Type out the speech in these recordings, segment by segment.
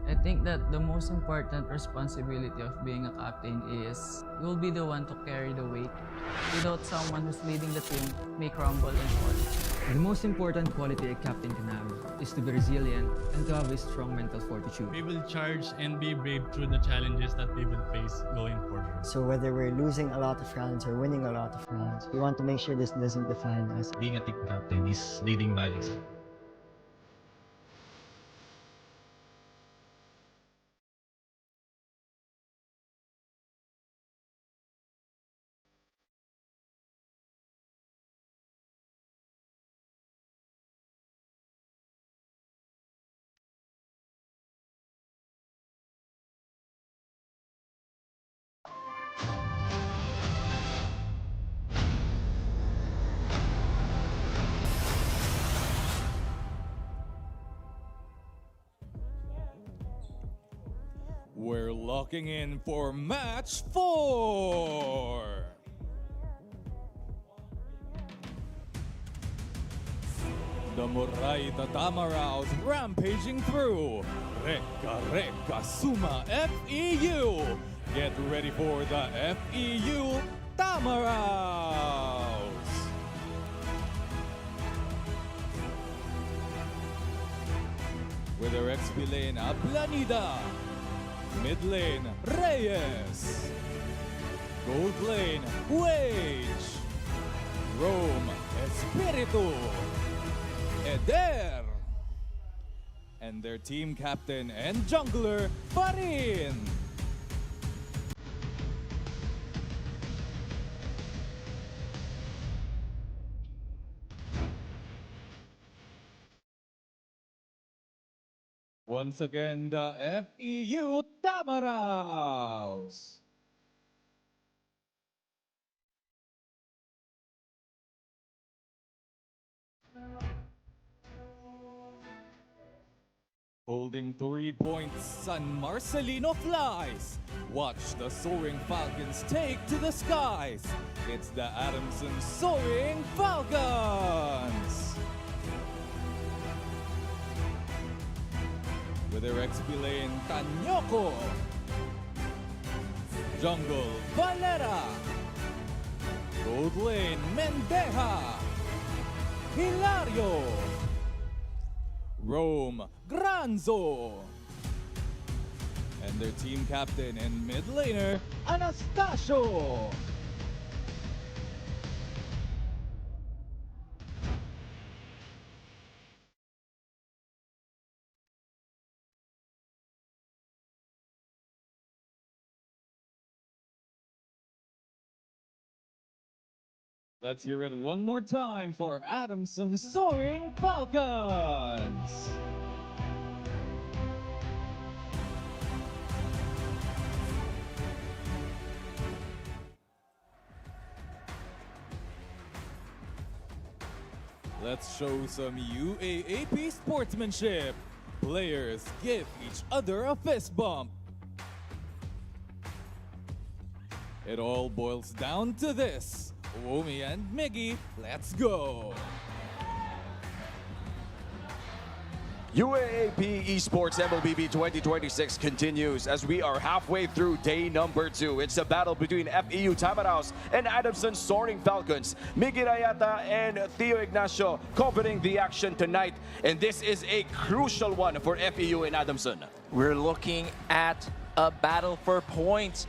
I think that the most important responsibility of being a captain is you'll be the one to carry the weight. Without someone who's leading the team, may crumble and fall. The most important quality a captain can have is to be resilient and to have a strong mental fortitude. We will charge and be brave through the challenges that we will face going forward. So whether we're losing a lot of rounds or winning a lot of rounds, we want to make sure this doesn't define us. Being a team captain is leading by example. We're locking in for match 4. The Moraita Tamaraws rampaging through Reka Reka Suma FEU. Get ready for the FEU Tamaraws. With their XP lane, Ablanida. Mid lane, Reyes. Gold lane, Wage. Rome, Espiritu. Eder. And their team captain and jungler, Farin. Once again, the FEU Tamaraws. Holding 3 points, San Marcelino flies. Watch the Soaring Falcons take to the skies. It's the Adamson Soaring Falcons. With their XP lane, Tanyoko. Jungle, Valera. Gold lane, Mendeja. Hilario. Rome, Granzo. And their team captain and mid laner, Anastasio. Let's hear it one more time for Adamson Soaring Falcons. Let's show some UAAP sportsmanship. Players give each other a fist bump. It all boils down to this. Omi and Miggy, let's go! UAAP Esports MLBB 2026 continues as we are halfway through day number 2. It's a battle between FEU Tamaraws and Adamson Soaring Falcons. Miggy Rayata and Theo Ignacio covering the action tonight, and this is a crucial one for FEU and Adamson. We're looking at a battle for points.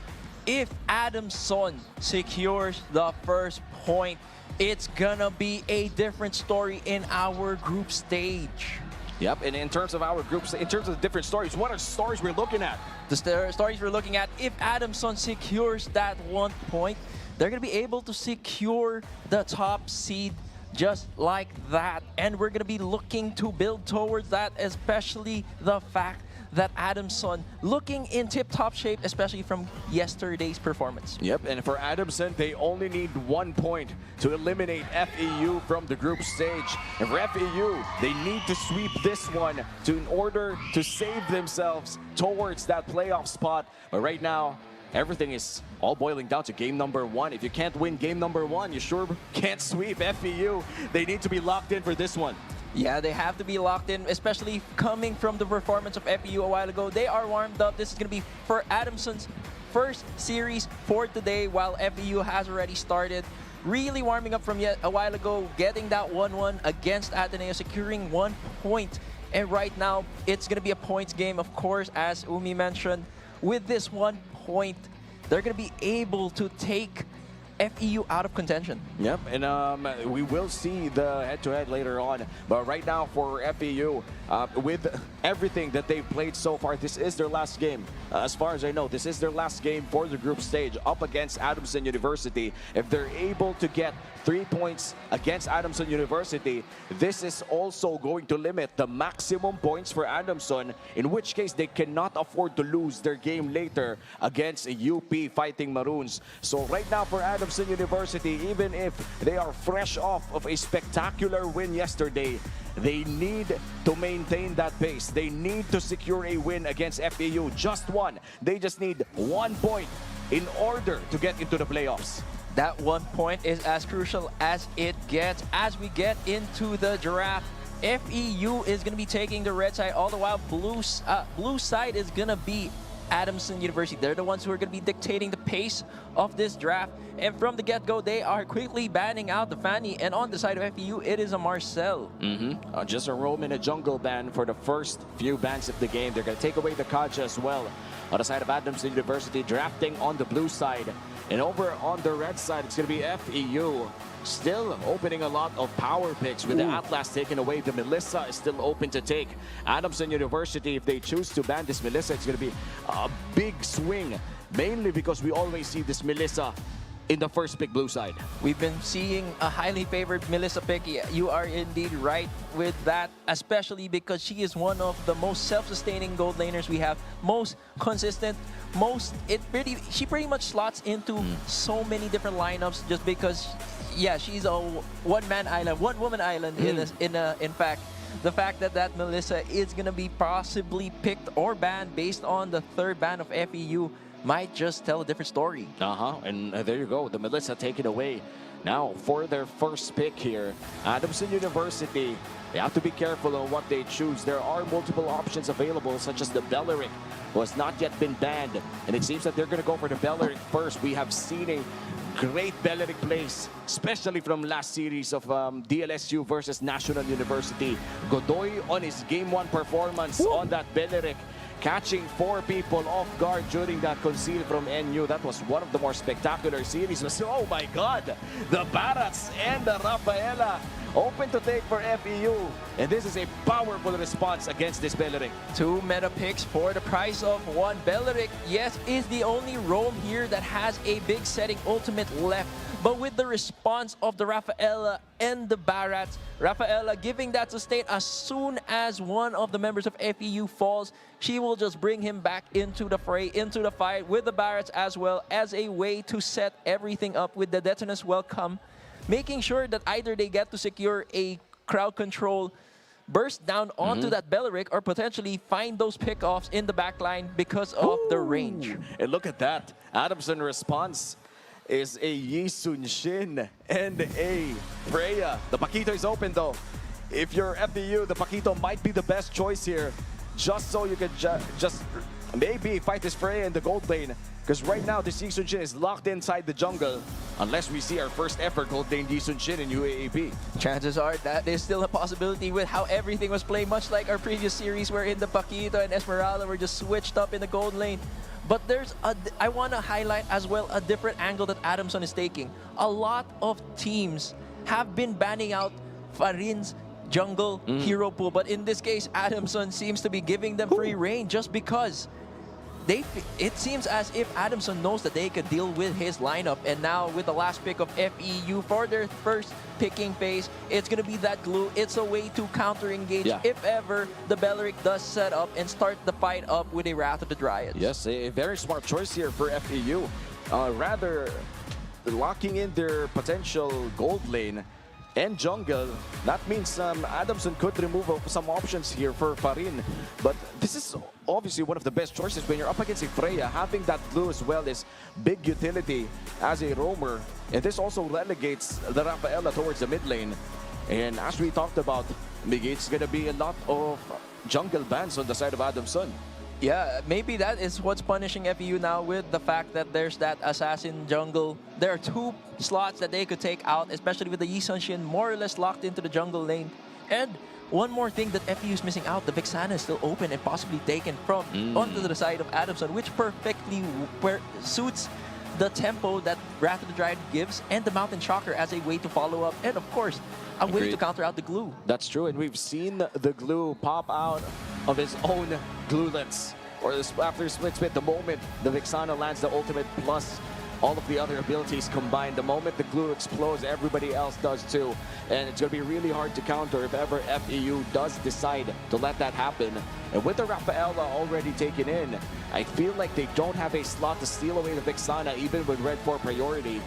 If Adamson secures the first point, it's gonna be a different story in our group stage. Yep, and in terms of our groups, in terms of the different stories, what are stories we're looking at? The stories we're looking at, if Adamson secures that 1 point, they're gonna be able to secure the top seed just like that. And we're gonna be looking to build towards that, especially the fact that Adamson looking in tip-top shape, especially from yesterday's performance. Yep, and for Adamson, they only need 1 point to eliminate FEU from the group stage. And for FEU, they need to sweep this one in order to save themselves towards that playoff spot. But right now, everything is all boiling down to game number 1. If you can't win game number 1, you sure can't sweep FEU. They need to be locked in for this one. Yeah, they have to be locked in, especially coming from the performance of FEU a while ago. They are warmed up. This is going to be for Adamson's first series for today, while FEU has already started. Really warming up from yet a while ago, getting that 1-1 against Ateneo, securing 1 point. And right now, it's going to be a points game, of course, as Umi mentioned. With this 1 point, they're going to be able to take FEU out of contention. Yep, and we will see the head-to-head later on. But right now for FEU, with everything that they've played so far, this is their last game. As far as I know, this is their last game for the group stage up against Adamson University. If they're able to get 3 points against Adamson University, this is also going to limit the maximum points for Adamson, in which case they cannot afford to lose their game later against UP Fighting Maroons. So right now for Adamson University, even if they are fresh off of a spectacular win yesterday, They need to maintain that pace. They need to secure a win against FEU. Just one. They just need 1 point in order to get into the playoffs. That 1 point is as crucial as it gets. As we get into the draft, FEU is going to be taking the red side, all the while blue side is going to be Adamson University. They're the ones who are going to be dictating the pace of this draft. And from the get-go, they are quickly banning out the Fanny. And on the side of FEU, it is a Marcel. Just a roam in a jungle ban for the first few bans of the game. They're going to take away the Kaja as well. On the side of Adamson University, drafting on the blue side. And over on the red side, it's going to be FEU. Still opening a lot of power picks with the Atlas taken away. The Melissa is still open to take. Adamson University, if they choose to ban this Melissa, it's going to be a big swing. Mainly because we always see this Melissa in the first pick blue side. We've been seeing a highly favored Melissa pick. You are indeed right with that, especially because she is one of the most self-sustaining gold laners we have. Most consistent, she pretty much slots into so many different lineups just because, yeah, she's a one-man island, one-woman island in fact. The fact that Melissa is going to be possibly picked or banned based on the third ban of FEU might just tell a different story. And there you go, the Melissa taken away. Now, for their first pick here, Adamson University, they have to be careful on what they choose. There are multiple options available, such as the Belleric, who has not yet been banned. And it seems that they're going to go for the Belleric first. We have seen a great Belleric plays, especially from last series of DLSU versus National University. Godoy on his Game 1 performance on that Belleric, catching 4 people off guard during that conceal from NU. That was one of the more spectacular series. Oh my God, the Barats and the Rafaela open to take for FEU. And this is a powerful response against this Belleric. 2 meta picks for the price of 1. Belleric, yes, is the only roam here that has a big setting ultimate left. But with the response of the Rafaela and the Barats, Rafaela giving that sustain as soon as one of the members of FEU falls, she will just bring him back into the fray, into the fight with the Barats as well, as a way to set everything up with the Detonus welcome, making sure that either they get to secure a crowd control burst down onto that Belleric or potentially find those pickoffs in the backline because of the range. And look at that. Adamson response is a Yi Sun Shin and a Freya. The Paquito is open though. If you're FEU, the Paquito might be the best choice here, just so you can just maybe fight this Freya in the gold lane. Because right now, this Yi Sun Shin is locked inside the jungle, unless we see our first ever gold lane Yi Sun Shin in UAAP. Chances are that is still a possibility with how everything was played, much like our previous series wherein the Paquito and Esmeralda were just switched up in the gold lane. But I want to highlight as well a different angle that Adamson is taking. A lot of teams have been banning out Farin's jungle hero pool, but in this case, Adamson seems to be giving them free reign just because it seems as if Adamson knows that they could deal with his lineup. And now with the last pick of FEU for their first picking phase, it's going to be that glue. It's a way to counter-engage if ever the Belleric does set up and start the fight up with a Wrath of the Dryads. Yes, a very smart choice here for FEU. Rather locking in their potential gold lane and jungle. That means Adamson could remove some options here for Farin. But this is obviously one of the best choices when you're up against a Freya. Having that glue as well is big utility as a roamer. And this also relegates the Rafaela towards the mid lane. And as we talked about, Miggy, it's going to be a lot of jungle bans on the side of Adamson. Yeah, maybe that is what's punishing FEU now with the fact that there's that assassin jungle. There are 2 slots that they could take out, especially with the Yi Sun Shin more or less locked into the jungle lane. And one more thing that FEU is missing out, the Vixana is still open and possibly taken from onto the side of Adamson, which perfectly suits the tempo that Wrath of the Dryad gives and the Mountain Shocker as a way to follow up. And of course, a way to counter out the glue. That's true, and we've seen the glue pop out of his own glulets. Or after split, the moment the Vixana lands the ultimate plus all of the other abilities combined, the moment the glue explodes, everybody else does too. And it's going to be really hard to counter if ever FEU does decide to let that happen. And with the Rafaela already taken in, I feel like they don't have a slot to steal away the Vixana, even with Red 4 priority.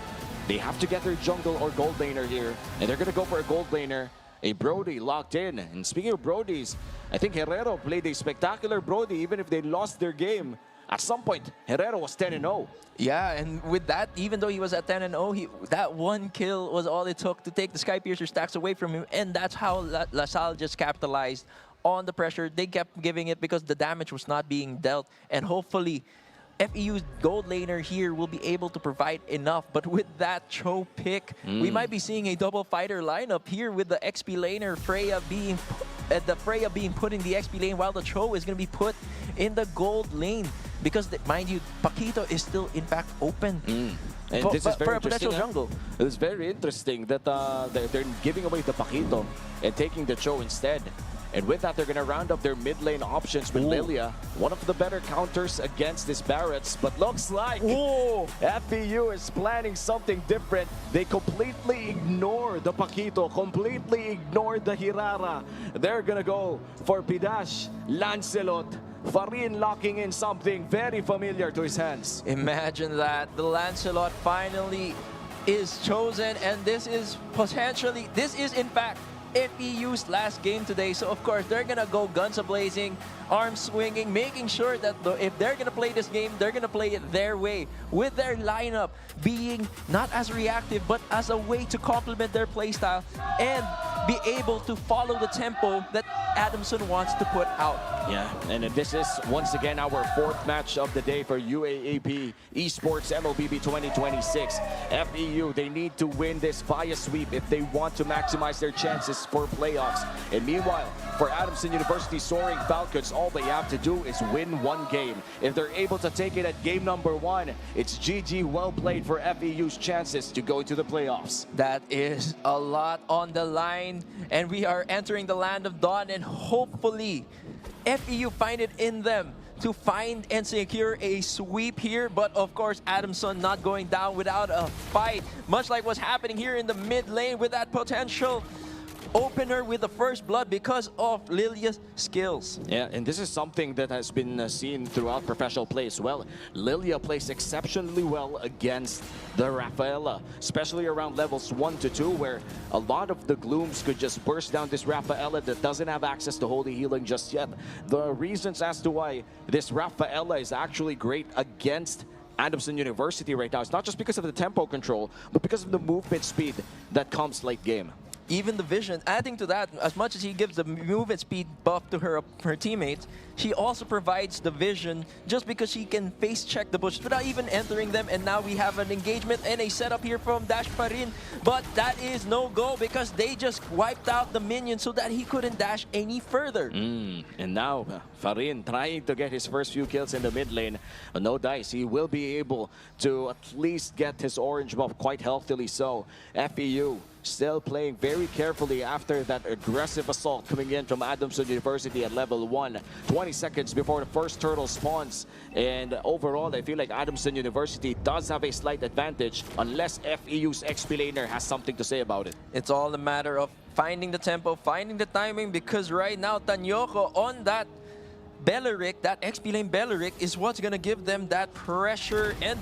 They have to get their jungle or gold laner here, and they're going to go for a gold laner. a Brody locked in. And speaking of Brodies, I think Herrero played a spectacular Brody even if they lost their game. At some point, Herrero was 10-0. Yeah, and with that, even though he was at 10-0, that one kill was all it took to take the Sky Piercer stacks away from him, and that's how La Salle just capitalized on the pressure. They kept giving it because the damage was not being dealt, and hopefully FEU's gold laner here will be able to provide enough. But with that Cho pick, we might be seeing a double fighter lineup here with the XP laner Freya being put in the XP lane while the Cho is going to be put in the gold lane. Because, mind you, Paquito is still, in fact, open And this is very for a potential interesting, jungle. It's very interesting that they're giving away the Paquito and taking the Cho instead. And with that, they're going to round up their mid lane options with Lilia. One of the better counters against this Barretts. But looks like FEU is planning something different. They completely ignore the Paquito, completely ignore the Hirara. They're going to go for Pidash, Lancelot, Farin locking in something very familiar to his hands. Imagine that. The Lancelot finally is chosen, and this is in fact FEU's last game today. So of course they're gonna go guns a-blazing, arms swinging, making sure that if they're gonna play this game, they're gonna play it their way, with their lineup being not as reactive but as a way to complement their playstyle and be able to follow the tempo that Adamson wants to put out. Yeah, and this is once again our fourth match of the day for UAAP Esports MLBB 2026. FEU, they need to win this via sweep if they want to maximize their chances for playoffs. And meanwhile, for Adamson University Soaring Falcons, all they have to do is win one game. If they're able to take it at game number 1, it's GG, well played for FEU's chances to go into the playoffs. That is a lot on the line, and we are entering the land of dawn, and hopefully FEU find it in them to find and secure a sweep here. But of course, Adamson not going down without a fight, much like what's happening here in the mid lane with that potential opener with the first blood because of Lilia's skills. Yeah, and this is something that has been seen throughout professional play as well. Lilia plays exceptionally well against the Rafaela, especially around levels 1 to 2, where a lot of the Glooms could just burst down this Rafaela that doesn't have access to Holy Healing just yet. The reasons as to why this Rafaela is actually great against Adamson University right now, it's not just because of the tempo control, but because of the movement speed that comes late game. Even the vision, adding to that, as much as he gives the movement speed buff to her teammates, she also provides the vision just because she can face check the bushes without even entering them. And now we have an engagement and a setup here from Dash Farin, but that is no go because they just wiped out the minion so that he couldn't dash any further. And now Farin trying to get his first few kills in the mid lane. No dice, he will be able to at least get his orange buff quite healthily. So FEU still playing very carefully after that aggressive assault coming in from Adamson University at level 1. 20 seconds before the first turtle spawns. And overall, I feel like Adamson University does have a slight advantage unless FEU's XP laner has something to say about it. It's all a matter of finding the tempo, finding the timing, because right now Tanyoko on that Belleric, that XP lane Belleric, is what's gonna give them that pressure. And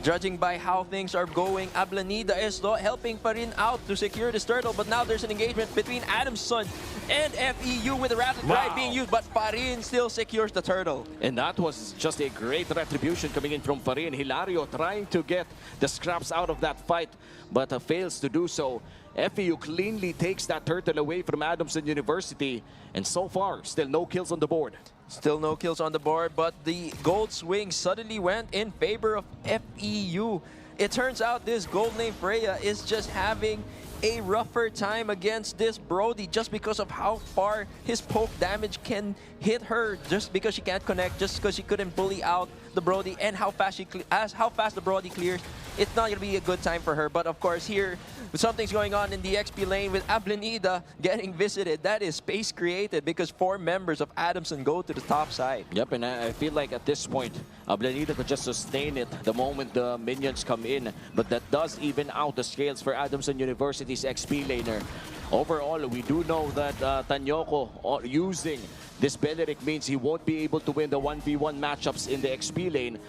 judging by how things are going, Ablanida is helping Farin out to secure this turtle, but now there's an engagement between Adamson and FEU with a rapid drive being used, but Farin still secures the turtle. And that was just a great retribution coming in from Farin. Hilario trying to get the scraps out of that fight, but fails to do so. FEU cleanly takes that turtle away from Adamson University, and so far, still no kills on the board. Still no kills on the board, but the gold swing suddenly went in favor of FEU. It turns out this gold name Freya is just having a rougher time against this Brody just because of how far his poke damage can hit her, just because she can't connect, just because she couldn't bully out the Brody, and how fast the Brody clears. It's not gonna be a good time for her. But of course here, something's going on in the XP lane with Ablanida getting visited. That is space created because 4 members of Adamson go to the top side. Yep, and I feel like at this point, Ablanida could just sustain it the moment the minions come in. But that does even out the scales for Adamson University's XP laner. Overall, we do know that Tanyoko using this Belleric means he won't be able to win the 1v1 matchups in the XP lane.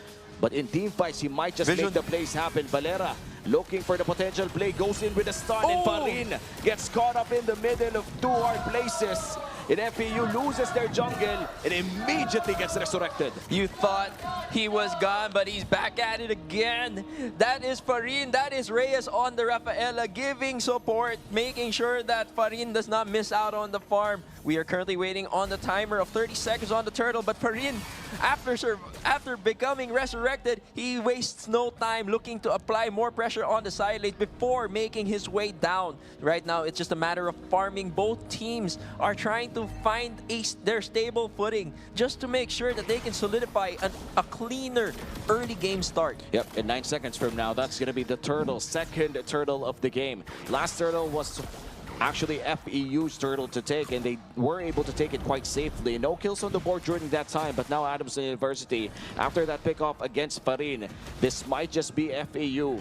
But in team fights, he might just make the plays happen. Valera looking for the potential play, goes in with a stun, and Farin gets caught up in the middle of two hard places. And FEU loses their jungle and immediately gets resurrected. You thought he was gone, but he's back at it again. That is Farin, that is Reyes on the Rafaela, giving support, making sure that Farin does not miss out on the farm. We are currently waiting on the timer of 30 seconds on the turtle, but Farin, after becoming resurrected, he wastes no time looking to apply more pressure on the side lane before making his way down. Right now, it's just a matter of farming. Both teams are trying to find their stable footing just to make sure that they can solidify a cleaner early game start. Yep, in 9 seconds from now, that's going to be the turtle, second turtle of the game. Last turtle was actually FEU's turtle to take, and they were able to take it quite safely. No kills on the board during that time, but now Adamson University, after that pickoff against Farin, this might just be FEU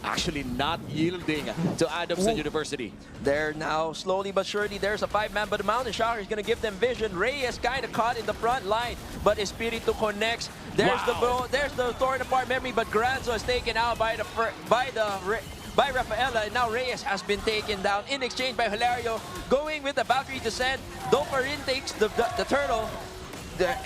actually not yielding to Adamson University. They're now slowly but surely, there's a 5-man, but the Mountain Shocker is going to give them vision. Reyes kind of caught in the front line, but Espiritu connects. There's the torn apart memory, but Granzo is taken out by Rafaela, and now Reyes has been taken down in exchange by Hilario, going with the Valkyrie descent. Though Farin takes the turtle,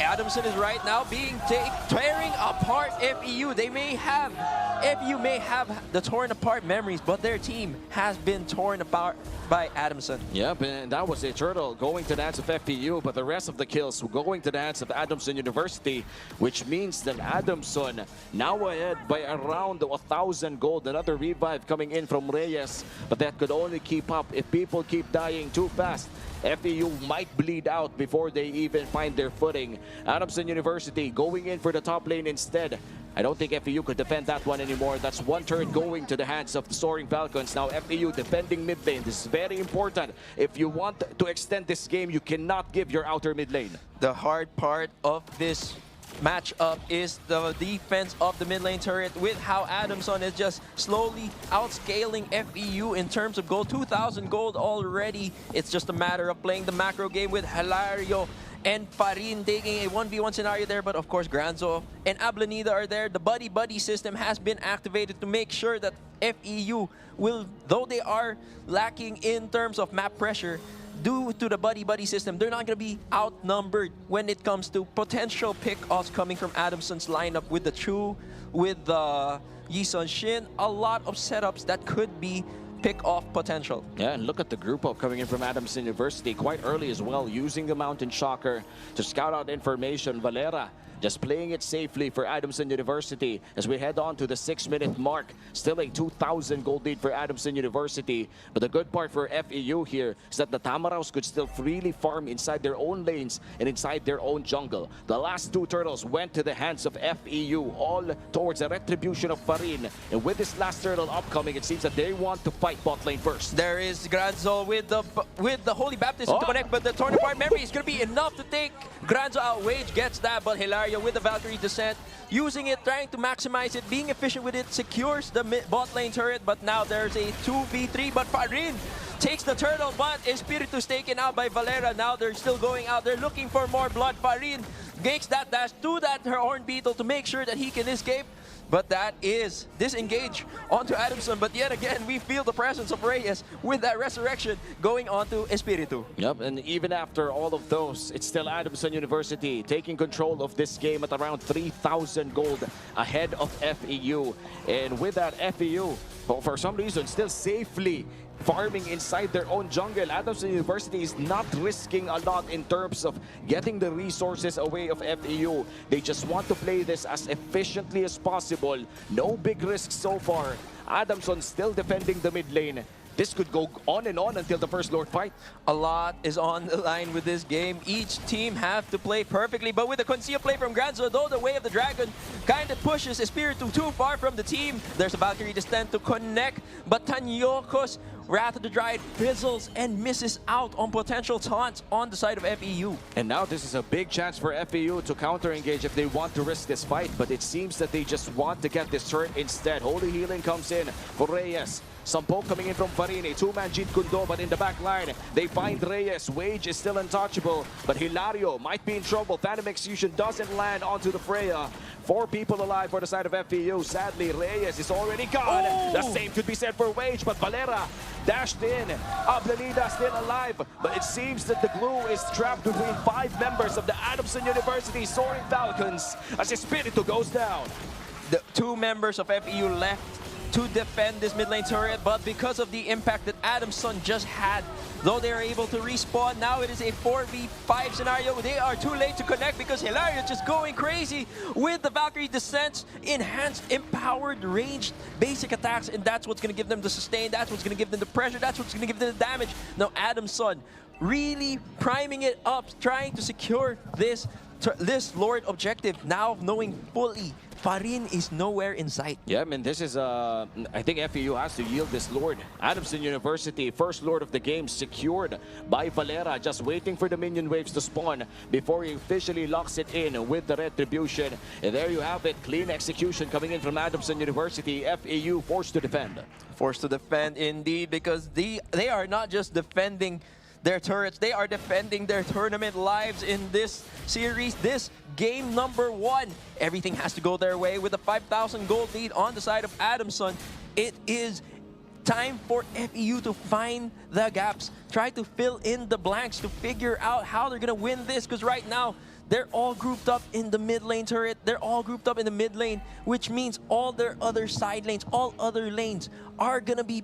Adamson is right now being tearing apart FEU. FEU may have the torn apart memories, but their team has been torn apart by Adamson. Yep, and that was a turtle going to the hands of FEU, but the rest of the kills going to the hands of Adamson University, which means that Adamson now ahead by around 1,000 gold. Another revive coming in from Reyes, but that could only keep up if people keep dying too fast. FEU might bleed out before they even find their footing. Adamson University going in for the top lane instead. I don't think FEU could defend that one anymore. That's one turret going to the hands of the Soaring Falcons. Now FEU defending mid lane. This is very important. If you want to extend this game, you cannot give your outer mid lane. The hard part of this matchup is the defense of the mid lane turret, with how Adamson is just slowly outscaling FEU in terms of gold. 2,000 gold already. It's just a matter of playing the macro game with Hilario and Farin taking a 1v1 scenario there, but of course Granzo and Ablanida are there. The buddy system has been activated to make sure that FEU will, though they are lacking in terms of map pressure, due to the buddy system, they're not going to be outnumbered when it comes to potential pick-offs coming from Adamson's lineup with the Chu, with the Yisun Shin. A lot of setups that could be pick-off potential. Yeah, and look at the group up coming in from Adamson University quite early as well, using the Mountain Shocker to scout out information. Valera just playing it safely for Adamson University as we head on to the 6-minute mark. Still a 2,000 gold lead for Adamson University. But the good part for FEU here is that the Tamaraws could still freely farm inside their own lanes and inside their own jungle. The last two turtles went to the hands of FEU, all towards a retribution of Farin. And with this last turtle upcoming, it seems that they want to fight bot lane first. There is Granzo with the Holy Baptism to connect, but the torn apart memory is going to be enough to take Granzo out. Wage gets that, but Hilario with the Valkyrie descent, using it, trying to maximize it, being efficient with it, secures the bot lane turret, but now there's a 2v3, but Farin takes the turtle, but Espiritu's taken out by Valera. Now they're still going out, they're looking for more blood. Farin makes that dash to that Horn Beetle to make sure that he can escape, but that is disengage onto Adamson. But yet again, we feel the presence of Reyes with that resurrection going onto Espiritu. Yep, and even after all of those, it's still Adamson University taking control of this game at around 3,000 gold ahead of FEU. And with that, FEU, for some reason, still safely farming inside their own jungle. Adamson University is not risking a lot in terms of getting the resources away of FEU. They just want to play this as efficiently as possible. No big risks so far. Adamson still defending the mid lane. This could go on and on until the First Lord fight. A lot is on the line with this game. Each team have to play perfectly, but with the concealed play from Granzo, though the Way of the Dragon kind of pushes Espiritu too far from the team. There's a Valkyrie descent to connect, but Tanyokos, Wrath of the Dryad, fizzles and misses out on potential taunts on the side of FEU. And now this is a big chance for FEU to counter-engage if they want to risk this fight, but it seems that they just want to get this turret instead. Holy Healing comes in for Reyes. Some poke coming in from Farin, a two-man Jeet Kundo, but in the back line, they find Reyes. Wage is still untouchable, but Hilario might be in trouble. Phantom Execution doesn't land onto the Freya. 4 people alive for the side of FEU. Sadly, Reyes is already gone. Oh! The same could be said for Wage, but Valera dashed in. Ablanida still alive, but it seems that the glue is trapped between 5 members of the Adamson University Soaring Falcons as Espiritu goes down. The 2 members of FEU left to defend this mid lane turret, but because of the impact that Adamson just had, though they are able to respawn, now it is a 4v5 scenario. They are too late to connect because Hilario just going crazy with the Valkyrie Descents, enhanced, empowered, ranged, basic attacks, and that's what's going to give them the sustain, that's what's going to give them the pressure, that's what's going to give them the damage. Now Adamson really priming it up, trying to secure this Lord objective, now knowing fully Farin is nowhere in sight. Yeah, I mean, this is, I think FEU has to yield this Lord. Adamson University, first Lord of the game, secured by Valera, just waiting for the minion waves to spawn before he officially locks it in with the retribution. And there you have it, clean execution coming in from Adamson University. FEU forced to defend. Forced to defend indeed, because they are not just defending their turrets, they are defending their tournament lives in this series, this game number 1. Everything has to go their way with a 5,000 gold lead on the side of Adamson. It is time for FEU to find the gaps, try to fill in the blanks to figure out how they're gonna win this, because right now they're all grouped up in the mid lane turret. They're all grouped up in the mid lane, which means all their other side lanes, all other lanes are gonna be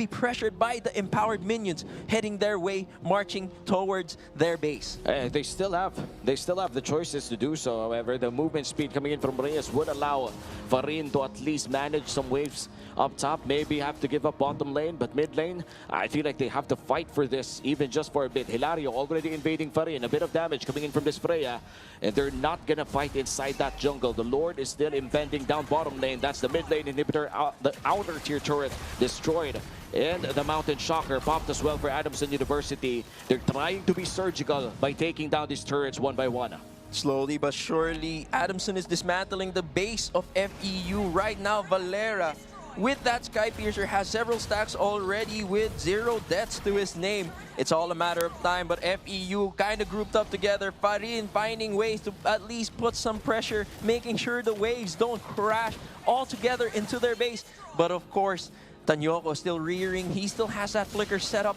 pressured by the empowered minions heading their way, marching towards their base. They still have the choices to do so. However, the movement speed coming in from Reyes would allow Farin to at least manage some waves up top. Maybe have to give up bottom lane, but mid lane, I feel like they have to fight for this even just for a bit. Hilario already invading Farin, a bit of damage coming in from this Freya, and they're not gonna fight inside that jungle. The Lord is still impending down bottom lane. That's the mid lane inhibitor, the outer tier turret destroyed, and the Mountain Shocker popped as well for Adamson University. They're trying to be surgical by taking down these turrets one by one. Slowly but surely, Adamson is dismantling the base of FEU. Right now, Valera, with that Skypiercer, has several stacks already with 0 deaths to his name. It's all a matter of time, but FEU kind of grouped up together. Farin finding ways to at least put some pressure, making sure the waves don't crash all together into their base. But of course, Tanyoko still rearing. He still has that flicker set up.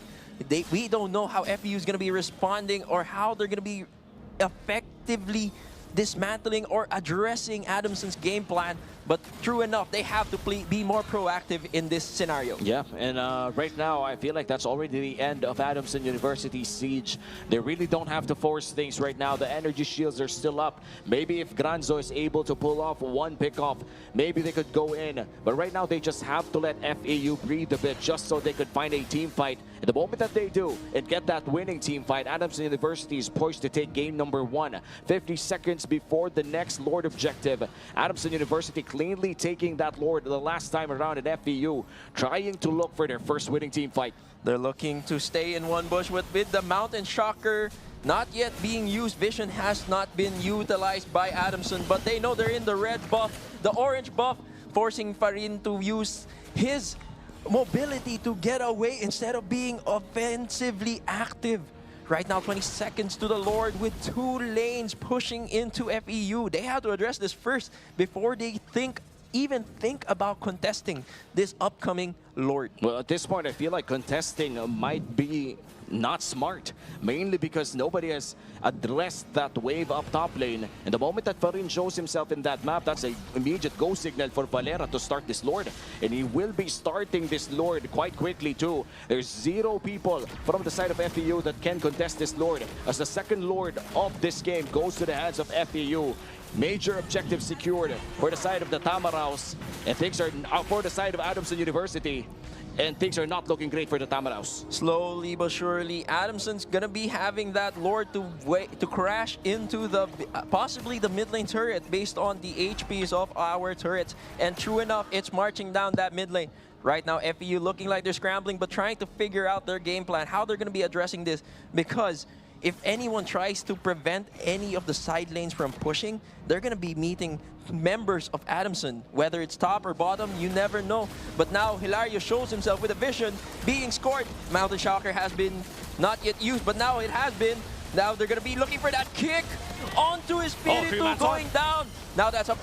We don't know how FEU is going to be responding or how they're going to be effectively dismantling or addressing Adamson's game plan, but true enough, they have to be more proactive in this scenario. Yeah, and right now, I feel like that's already the end of Adamson University's siege. They really don't have to force things right now. The energy shields are still up. Maybe if Granzo is able to pull off one pickoff, maybe they could go in. But right now, they just have to let FEU breathe a bit just so they could find a team fight. And the moment that they do and get that winning team fight, Adamson University is poised to take game number 1. 50 seconds before the next Lord objective. Adamson University cleanly taking that Lord the last time around at FEU, trying to look for their first winning team fight. They're looking to stay in one bush with the Mountain Shocker not yet being used. Vision has not been utilized by Adamson, but they know they're in the red buff, the orange buff, forcing Farin to use his mobility to get away instead of being offensively active. Right now, 20 seconds to the Lord with 2 lanes pushing into FEU. They have to address this first before they even think about contesting this upcoming Lord. Well, at this point, I feel like contesting might be not smart, mainly because nobody has addressed that wave up top lane. And the moment that Farin shows himself in that map, that's an immediate go signal for Valera to start this Lord. And he will be starting this Lord quite quickly too. There's 0 people from the side of FEU that can contest this Lord, as the second Lord of this game goes to the hands of FEU. Major objective secured for the side of the Tamaraws, and things are for the side of Adamson University. And things are not looking great for the Tamaraws. Slowly but surely, Adamson's gonna be having that Lord to crash into the possibly the mid lane turret based on the HPs of our turrets. And true enough, it's marching down that mid lane. Right now, FEU looking like they're scrambling, but trying to figure out their game plan, how they're gonna be addressing this, because if anyone tries to prevent any of the side lanes from pushing, they're going to be meeting members of Adamson. Whether it's top or bottom, you never know. But now Hilario shows himself with a vision being scored. Mountain Shocker has been not yet used, but now it has been. Now they're going to be looking for that kick onto Espiritu going down. Now that's a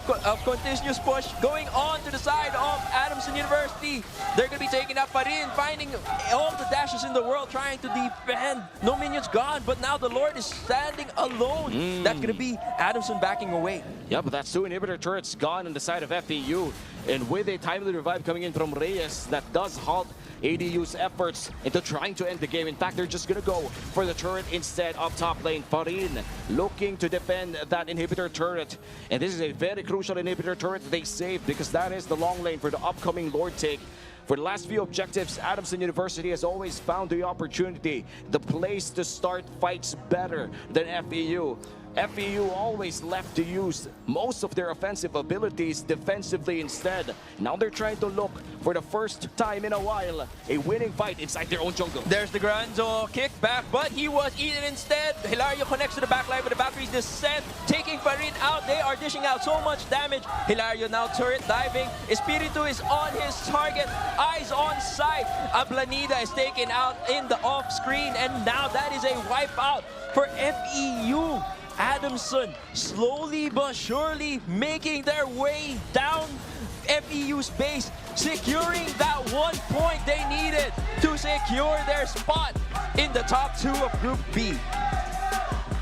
continuous push going on to the side of Adamson University. They're going to be taking up Farin, finding all the dashes in the world, trying to defend. No minions gone, but now the Lord is standing alone. That's going to be Adamson backing away. Yeah, but that's 2 inhibitor turrets gone on the side of FEU. And with a timely revive coming in from Reyes, that does halt ADU's efforts into trying to end the game. In fact, they're just going to go for the turret instead of top lane. Farin looking to defend that inhibitor turret. And this is a very crucial inhibitor turret that they saved, because that is the long lane for the upcoming Lord take. For the last few objectives, Adamson University has always found the opportunity, the place to start fights better than FEU. FEU always left to use most of their offensive abilities defensively instead. Now they're trying to look for the first time in a while a winning fight inside their own jungle. There's the Granzo kick back, but he was eaten instead. Hilario connects to the backline, but the Valkyries descend, taking Farin out. They are dishing out so much damage. Hilario now turret diving. Espiritu is on his target, eyes on sight. Ablanida is taken out in the off screen, and now that is a wipeout for FEU. Adamson slowly but surely making their way down FEU's base, securing that 1 point they needed to secure their spot in the top 2 of Group B.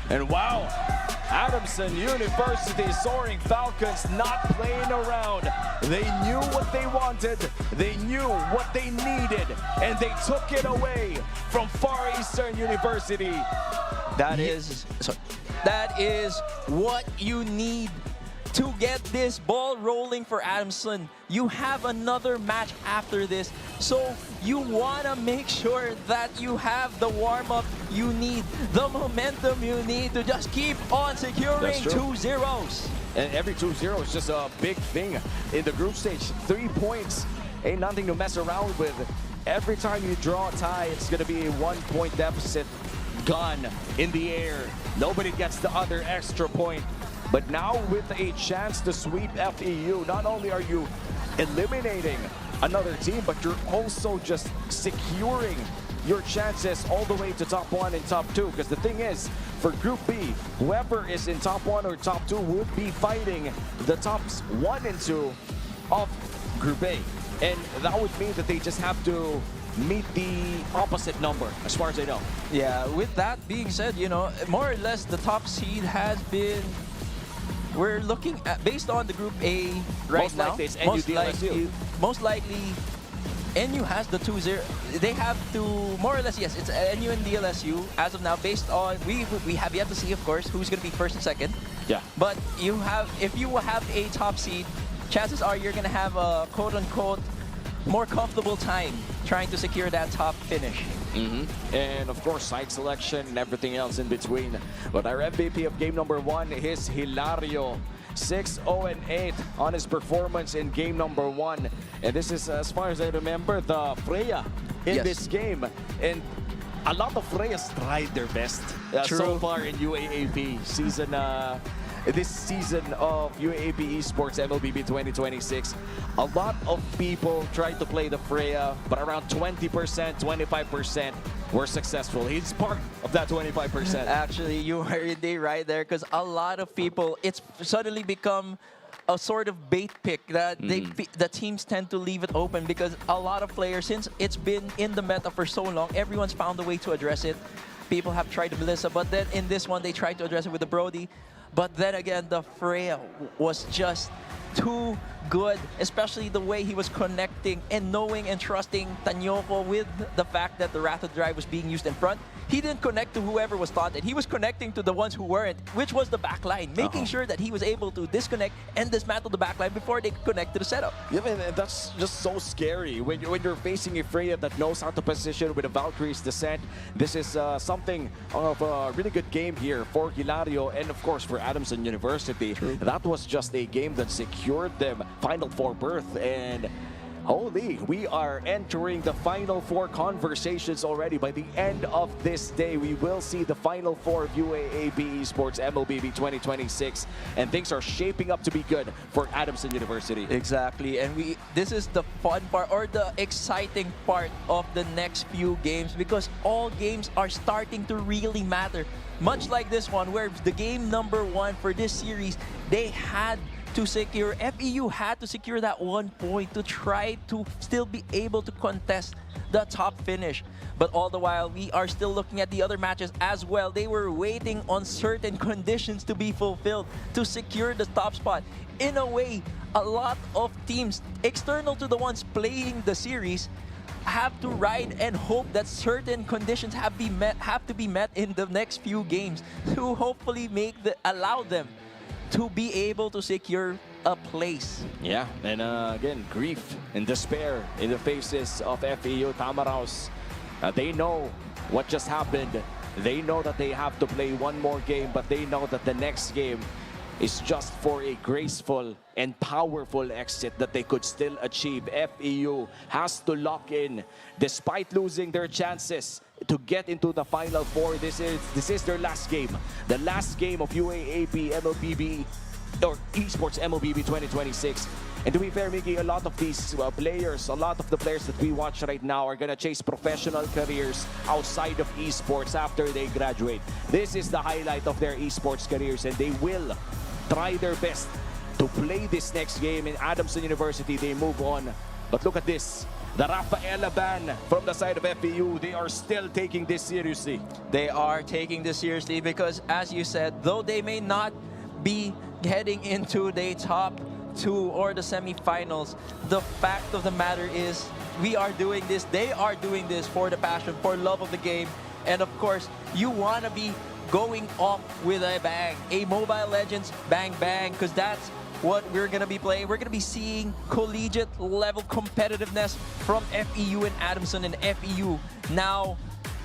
And wow, Adamson University Soaring Falcons not playing around. They knew what they wanted, they knew what they needed, and they took it away from Far Eastern University. That is what you need to get this ball rolling for Adamson. You have another match after this, so you want to make sure that you have the warm-up you need, the momentum you need to just keep on securing 2 zeros. And every 2-0 is just a big thing in the group stage. 3 points ain't nothing to mess around with. Every time you draw a tie, it's going to be a 1 point deficit. Gone in the air. Nobody gets the other extra point. But now with a chance to sweep FEU, not only are you eliminating another team, but you're also just securing your chances all the way to top 1 and top 2. Because the thing is, for Group B, whoever is in top 1 or top 2 would be fighting the tops 1 and 2 of Group A. And that would mean that they just have to meet the opposite number, as far as I know. Yeah, with that being said, you know, more or less the top seed has been, we're looking at, based on the Group A right most now, likely it's NU most likely NU has the 2-0. They have to, more or less, yes, it's NU and DLSU as of now, based on, we have yet to see, of course, who's going to be first and second. Yeah. But you have, if you have a top seed, chances are you're going to have a quote-unquote more comfortable time trying to secure that top finish. And of course, side selection and everything else in between. But our MVP of game number 1 is Hilario. 6-0-8 on his performance in game number 1. And this is, as far as I remember, the Freya in this game. And a lot of Freyas tried their best so far in UAAP season. This season of UAAP Esports MLBB 2026, a lot of people tried to play the Freya, but around 20%, 25% were successful. He's part of that 25%. Actually, you are indeed right there, because a lot of people, it's suddenly become a sort of bait pick that the teams tend to leave it open, because a lot of players, since it's been in the meta for so long, everyone's found a way to address it. People have tried the Melissa, but then in this one, they tried to address it with the Brody. But then again, the Freya was just too good, especially the way he was connecting and knowing and trusting Tanyoko with the fact that the Wrath of Drive was being used in front. He didn't connect to whoever was taunted. He was connecting to the ones who weren't, which was the backline, making sure that he was able to disconnect and dismantle the backline before they could connect to the setup. Yeah, man, that's just so scary. When you're facing a Freya that knows how to position with a Valkyrie's Descent, this is something of a really good game here for Hilario and, of course, for Adamson University. That was just a game that secured them Final Four berth. And Holy, we are entering the Final Four conversations already. By the end of this day, we will see the Final Four of UAAP Esports MLBB 2026, and things are shaping up to be good for Adamson University. Exactly, and this is the fun part or the exciting part of the next few games, because all games are starting to really matter. Much like this one, where the game number 1 for this series, they had to secure, FEU had to secure that 1 point to try to still be able to contest the top finish. But all the while, we are still looking at the other matches as well. They were waiting on certain conditions to be fulfilled to secure the top spot. In a way, a lot of teams, external to the ones playing the series, have to ride and hope that certain conditions have to be met in the next few games to hopefully allow them to be able to secure a place. Yeah, and again, grief and despair in the faces of FEU Tamaraws. They know what just happened. They know that they have to play one more game, but they know that the next game is just for a graceful and powerful exit that they could still achieve. FEU has to lock in despite losing their chances to get into the Final Four. This is their last game. The last game of UAAP MLBB or Esports MLBB 2026. And to be fair, Miggy, a lot of these players, a lot of the players that we watch right now are gonna chase professional careers outside of esports after they graduate. This is the highlight of their esports careers, and they will try their best to play this next game. In Adamson University, they move on. But look at this. The Rafaela ban from the side of FEU, they are still taking this seriously. They are taking this seriously because, as you said, though they may not be heading into the top 2 or the semifinals, the fact of the matter is we are doing this, they are doing this for the passion, for love of the game. And of course, you want to be going off with a bang, a Mobile Legends bang bang, because that's what we're going to be playing. We're going to be seeing collegiate level competitiveness from FEU and Adamson. And FEU now,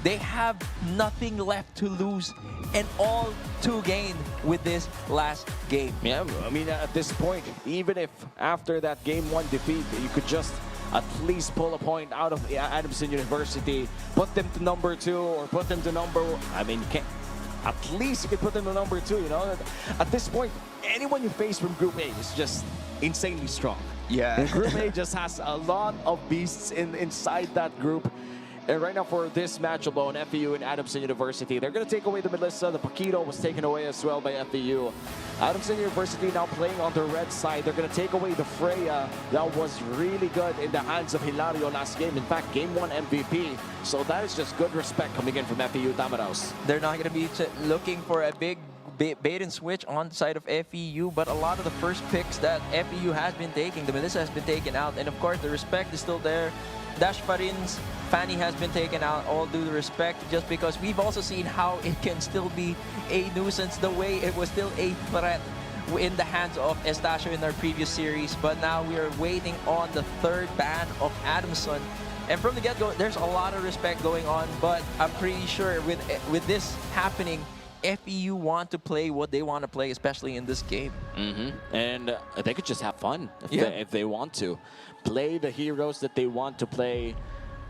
they have nothing left to lose and all to gain with this last game. Yeah, I mean, at this point, even if after that Game 1 defeat, you could just at least pull a point out of Adamson University, put them to number 2 or put them to number, I mean, at least you could put them to number 2, you know? At this point, anyone you face from Group A is just insanely strong. Yeah. And Group A just has a lot of beasts inside that group. And right now for this match alone, FEU and Adamson University, they're going to take away the Melissa. The Paquito was taken away as well by FEU. Adamson University now playing on the red side. They're going to take away the Freya that was really good in the hands of Hilario last game. In fact, Game 1 MVP. So that is just good respect coming in from FEU Tamaraws. They're not going to be looking for a big bait and switch on the side of FEU, but a lot of the first picks that FEU has been taking, the Melissa has been taken out, and of course the respect is still there. Dash Farin's Fanny has been taken out, all due to respect, just because we've also seen how it can still be a nuisance, the way it was still a threat in the hands of Estacio in our previous series. But now we are waiting on the 3rd ban of Adamson. And from the get-go, there's a lot of respect going on, but I'm pretty sure with this happening, FEU want to play what they want to play, especially in this game. And they could just have fun if they want to. Play the heroes that they want to play.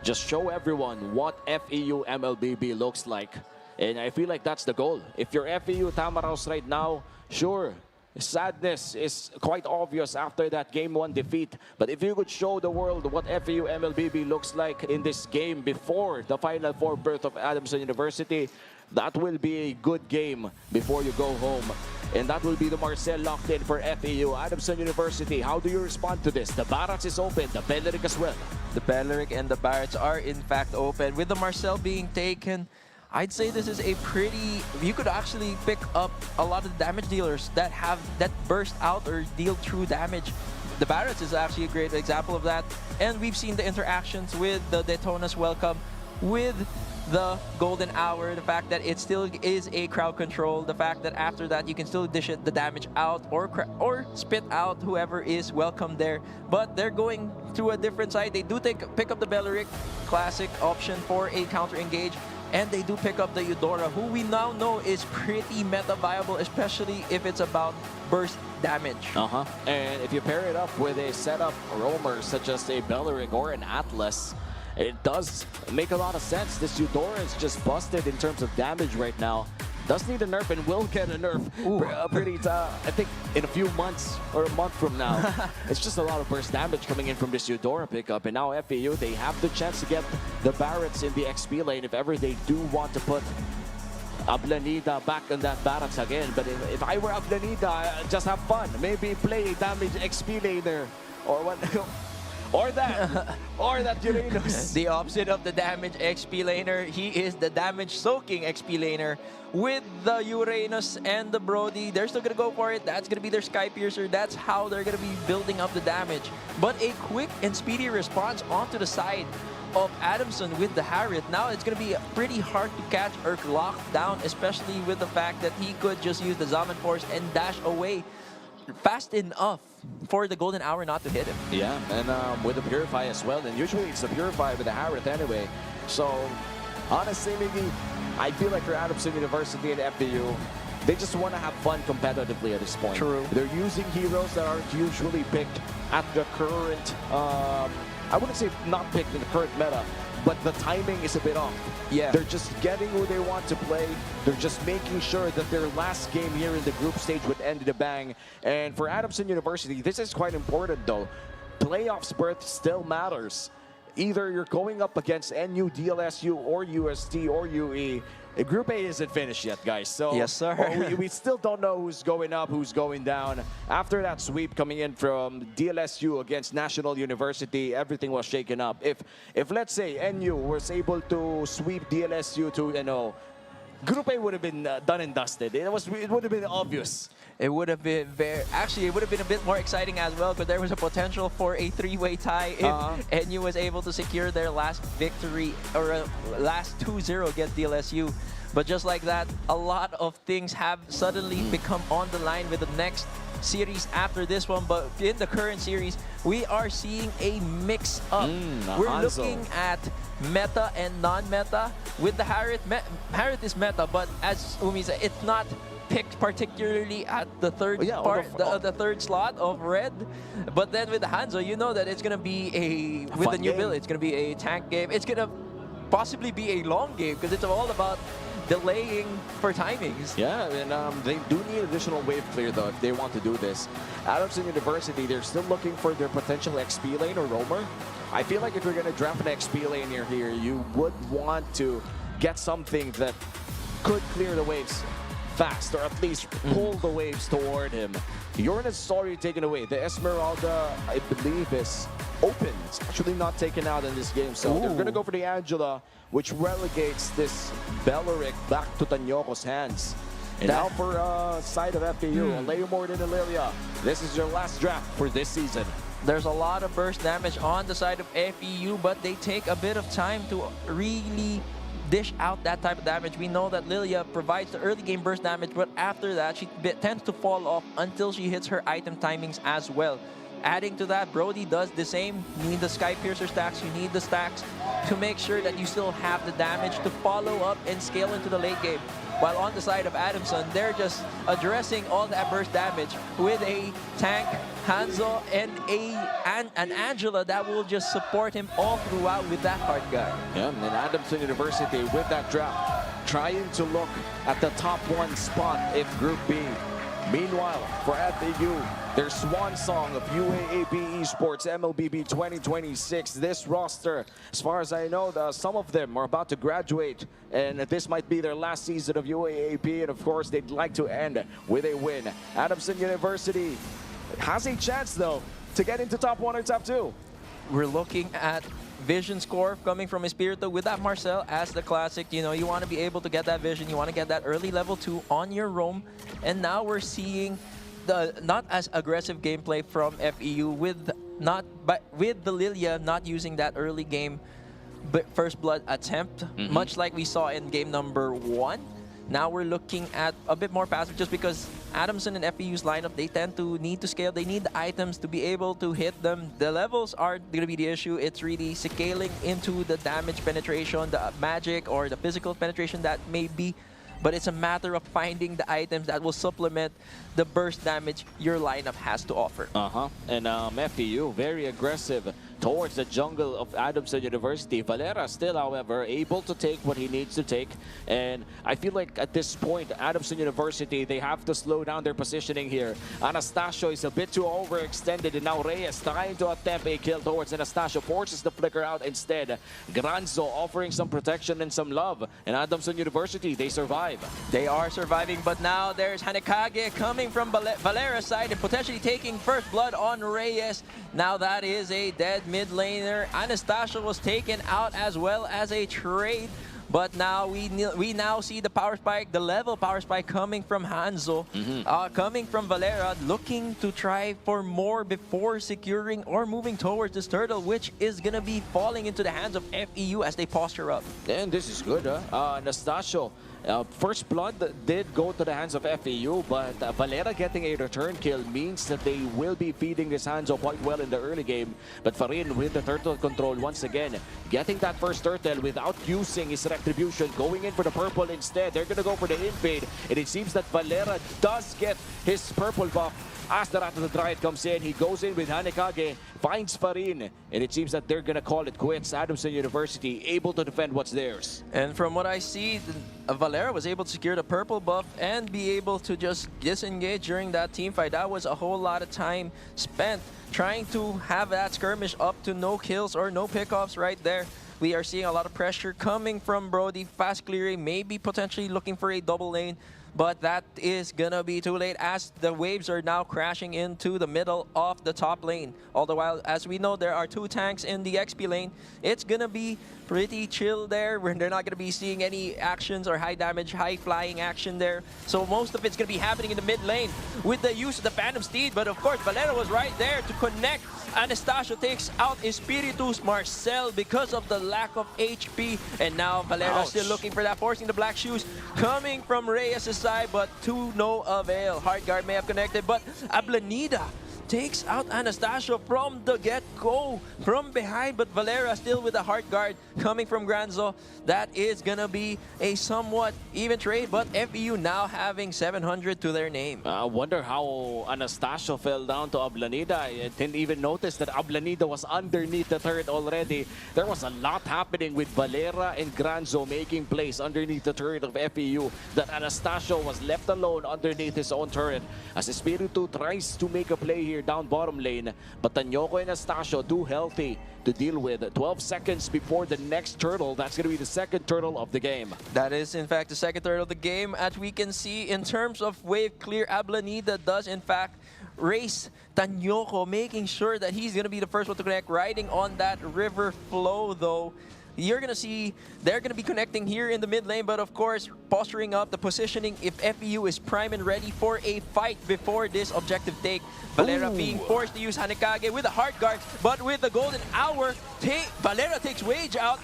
Just show everyone what FEU MLBB looks like. And I feel like that's the goal. If you're FEU Tamaraws right now, sure, sadness is quite obvious after that Game 1 defeat. But if you could show the world what FEU MLBB looks like in this game before the Final Four berth of Adamson University, that will be a good game before you go home. And that will be the Marcel locked in for FEU. Adamson University, how do you respond to this? The Barracks is open, the Belleric as well. The Belleric and the Barracks are in fact open. With the Marcel being taken, I'd say this is a pretty, you could actually pick up a lot of damage dealers that burst out or deal true damage. The Barracks is actually a great example of that. And we've seen the interactions with the Daytona's Welcome, with the Golden Hour, the fact that it still is a crowd control, the fact that after that you can still dish it the damage out or spit out whoever is welcome there. But they're going to a different side. They do pick up the Belleric classic option for a counter engage. and they do pick up the Eudora, who we now know is pretty meta viable, especially if it's about burst damage. And if you pair it up with a setup roamer such as a Belleric or an Atlas, it does make a lot of sense. This Eudora is just busted in terms of damage right now. Does need a nerf and will get a nerf I think in a few months or a month from now. It's just a lot of burst damage coming in from this Eudora pickup. And now FEU, they have the chance to get the Barretts in the XP lane if ever they do want to put Ablanida back in that barracks again. But if I were Ablanida, I'd just have fun. Maybe play a damage XP laner or what. Or that. Or that Uranus. The opposite of the damage XP laner. He is the damage soaking XP laner. With the Uranus and the Brody, they're still going to go for it. That's going to be their Sky Piercer. That's how they're going to be building up the damage. But a quick and speedy response onto the side of Adamson with the Harriet. Now it's going to be pretty hard to catch or lock down, especially with the fact that he could just use the Zaman Force and dash away fast enough for the golden hour not to hit him. Yeah, and with the Purify as well. And usually it's the Purify with the Harriet anyway. So honestly, maybe I feel like for Adamson University and FEU, they just want to have fun competitively at this point. True. They're using heroes that aren't usually picked at the current, I wouldn't say not picked in the current meta, but the timing is a bit off. Yeah. They're just getting who they want to play. They're just making sure that their last game here in the group stage would end in a bang. And for Adamson University, this is quite important though. Playoffs berth still matters. Either you're going up against NU, DLSU, or UST, or UE. Group A isn't finished yet, guys. So yes, sir. we still don't know who's going up, who's going down. After that sweep coming in from DLSU against National University, everything was shaken up. If let's say NU was able to sweep DLSU to, you know, Group A would have been done and dusted. It would have been obvious. It would have been actually, it would have been a bit more exciting as well, because there was a potential for a three-way tie if NU was able to secure their last victory or last 2-0 against DLSU. But just like that, a lot of things have suddenly become on the line with the next series after this one. But in the current series, we are seeing a mix-up. We're looking at meta and non-meta. With the Harriet, Harriet is meta, but as Umi said, it's not picked particularly at the third the third slot of red. But then with the Hanzo, you know that it's gonna be with the new build, it's gonna be a tank game. It's gonna possibly be a long game because it's all about delaying for timings. Yeah, and they do need additional wave clear though if they want to do this. Adamson University, they're still looking for their potential XP lane or roamer. I feel like if you're gonna draft an XP lane here, you would want to get something that could clear the waves fast, or at least pull the waves toward him. Uranus is already taken away. The Esmeralda, I believe, is open. It's actually not taken out in this game, so they're gonna go for the Angela, which relegates this Belleric back to Tanyoko's hands. And now for side of FEU, Leomord and Lilia, this is your last draft for this season. There's a lot of burst damage on the side of FEU, but they take a bit of time to really dish out that type of damage. We know that Lilia provides the early game burst damage, but after that, she tends to fall off until she hits her item timings as well. Adding to that, Brody does the same. You need the Sky Piercer stacks, you need the stacks to make sure that you still have the damage to follow up and scale into the late game. While on the side of Adamson, they're just addressing all that burst damage with a tank, Hanzo, and an Angela that will just support him all throughout with that hard guy. Yeah, and Adamson University with that draft, trying to look at the top one spot in Group B. Meanwhile, for FEU, their swan song of UAAP Esports MLBB 2026. This roster, as far as I know, some of them are about to graduate, and this might be their last season of UAAP, and of course, they'd like to end with a win. Adamson University has a chance, though, to get into top 1 or top 2. We're looking at vision score coming from Espirito with that Marcel as the classic. You know, you want to be able to get that vision. You want to get that early level 2 on your roam. And now we're seeing the not as aggressive gameplay from FEU with the Lilia not using that early game first blood attempt, much like we saw in game number 1. Now we're looking at a bit more passive just because Adamson and FEU's lineup, they tend to need to scale. They need the items to be able to hit them. The levels aren't going to be the issue. It's really scaling into the damage penetration, the magic or the physical penetration that may be. But it's a matter of finding the items that will supplement the burst damage your lineup has to offer. And FEU, very aggressive towards the jungle of Adamson University. Valera still, however, able to take what he needs to take. And I feel like at this point, Adamson University, they have to slow down their positioning here. Anastasio is a bit too overextended, and now Reyes trying to attempt a kill towards Anastasio, forces the flicker out instead. Granzo offering some protection and some love. And Adamson University, they survive. They are surviving, but now there's Hanekage coming from Valera's side and potentially taking first blood on Reyes. Now that is a dead mid laner. Anastasio was taken out as well as a trade. But now we now see the power spike, the level power spike coming from Hanzo, coming from Valera, looking to try for more before securing or moving towards this turtle, which is going to be falling into the hands of FEU as they posture up. And this is good, Anastasio. First blood did go to the hands of FEU, but Valera getting a return kill means that they will be feeding this Hanzo quite well in the early game. But Farin with the turtle control once again, getting that first turtle without using his retribution, going in for the purple instead. They're gonna go for the invade, and it seems that Valera does get his purple buff. As the Rat of the Dryad comes in, he goes in with Hanekage, finds Farin, and it seems that they're gonna call it quits. Adamson University able to defend what's theirs. And from what I see, Valera was able to secure the purple buff and be able to just disengage during that team fight. That was a whole lot of time spent trying to have that skirmish up to no kills or no pickoffs right there. We are seeing a lot of pressure coming from Brody, fast clearing, maybe potentially looking for a double lane. But that is gonna be too late as the waves are now crashing into the middle of the top lane. All the while, as we know, there are 2 tanks in the XP lane. It's gonna be pretty chill there, where they're not gonna be seeing any actions or high damage, high flying action there. So most of it's gonna be happening in the mid lane with the use of the Phantom Steed. But of course, Valera was right there to connect. Anastasio takes out Espiritus Marcel because of the lack of HP. And now Valera still looking for that, forcing the black shoes coming from Reyes' side, but to no avail. Hard guard may have connected, but Ablanida takes out Anastasio from the get-go, from behind, but Valera still with a hard guard coming from Granzo. That is gonna be a somewhat even trade, but FEU now having 700 to their name. I wonder how Anastasio fell down to Ablanida. I didn't even notice that Ablanida was underneath the turret already. There was a lot happening with Valera and Granzo making plays underneath the turret of FEU, that Anastasio was left alone underneath his own turret as Espiritu tries to make a play here down bottom lane, but Tanyoko and Anastasio too healthy to deal with. 12 seconds before the next turtle. That's going to be the second turtle of the game. That is, in fact, the second turtle of the game. As we can see, in terms of wave clear, Ablanida does, in fact, race Tanyoko, making sure that he's going to be the first one to connect, riding on that river flow, though. You're going to see they're going to be connecting here in the mid lane, but of course, posturing up the positioning if FEU is prime and ready for a fight before this objective take. Valera being forced to use Hanekage with a hard guard, but with the golden hour, Valera takes Wage out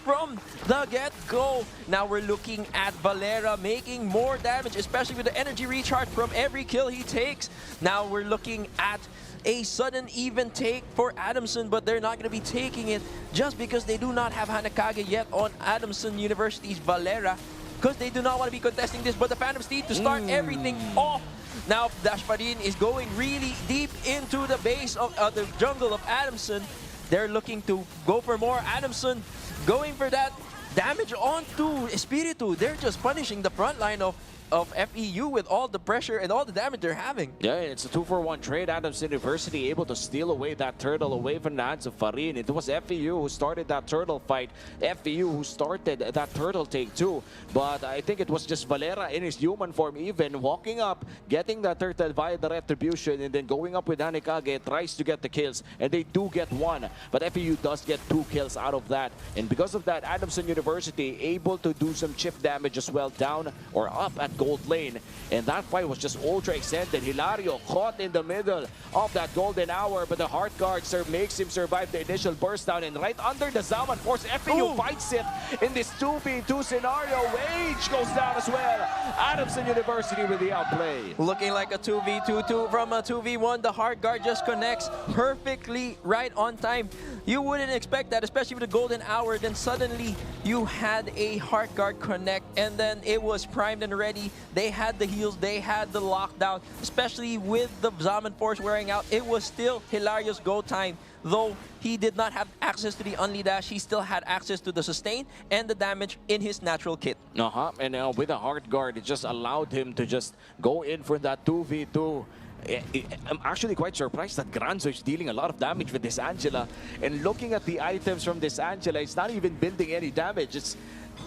from the get-go. Now we're looking at Valera making more damage, especially with the energy recharge from every kill he takes. Now we're looking at a sudden even take for Adamson, but they're not going to be taking it just because they do not have Hanekage yet on Adamson University's Valera, because they do not want to be contesting this. But the Phantom Steed to start everything off. Now Dashparin is going really deep into the base of the jungle of Adamson. They're looking to go for more. Adamson going for that damage onto Espiritu. They're just punishing the front line of FEU with all the pressure and all the damage they're having. Yeah, it's a 2-for-1 trade. Adamson University able to steal away that turtle away from the hands of Farin. It was FEU who started that turtle fight. FEU who started that turtle take too. But I think it was just Valera in his human form even walking up, getting that turtle via the retribution, and then going up with Hanekage, tries to get the kills, and they do get one. But FEU does get 2 kills out of that. And because of that, Adamson University able to do some chip damage as well, down or up at gold lane. And that fight was just ultra extended. Hilario caught in the middle of that golden hour, but the Heart Guard makes him survive the initial burst down. And right under the Zaman Force, FEU fights it in this 2v2 scenario. Wage goes down as well. Adamson University with the outplay. Looking like a 2v2 from a 2v1. The Heart Guard just connects perfectly right on time. You wouldn't expect that, especially with the golden hour. Then suddenly you had a Heart Guard connect, and then it was primed and ready. They had the heals, they had the lockdown, especially with the Zaman Force wearing out. It was still Hilario's go time. Though he did not have access to the Unleash dash, he still had access to the sustain and the damage in his natural kit. And with a Heart Guard, it just allowed him to just go in for that 2v2. I'm actually quite surprised that Granzo is dealing a lot of damage with this Angela. And looking at the items from this Angela, it's not even building any damage. It's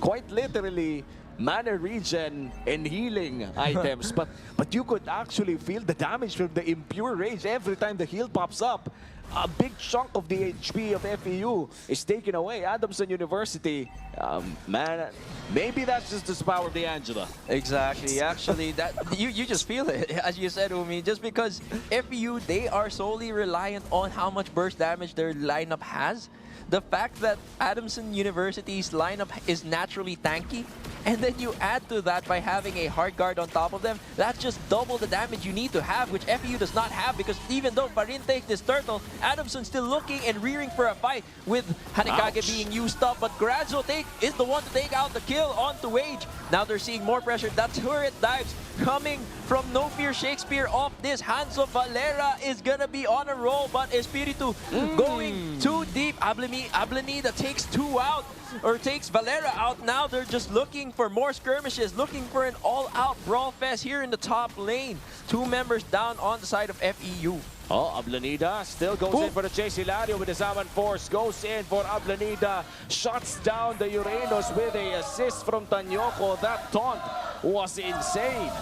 quite literally mana regen and healing items. but you could actually feel the damage from the Impure Rage every time the heal pops up. A big chunk of the HP of FEU is taken away. Adamson University, man, maybe that's just the power of the Angela. Exactly. Actually, that you just feel it, as you said, Umi. Just because FEU, they are solely reliant on how much burst damage their lineup has. The fact that Adamson University's lineup is naturally tanky, and then you add to that by having a Heart Guard on top of them, that's just double the damage you need to have, which FEU does not have, because even though Farin takes this turtle, Adamson's still looking and rearing for a fight with Hanekage being used up, but Granzo is the one to take out the kill onto Wage. Now they're seeing more pressure. That turret dives coming from No Fear Shakespeare off this. Hanzo Valera is gonna be on a roll, but Espiritu going too deep. Ablanida takes two out, or takes Valera out. Now they're just looking for more skirmishes, looking for an all-out brawl fest here in the top lane. Two members down on the side of FEU. Ablanida still goes in for the chase. Hilario with the Zaman Force goes in for Ablanida. Shuts down the Uranus with a assist from Tanyoko. That taunt was insane.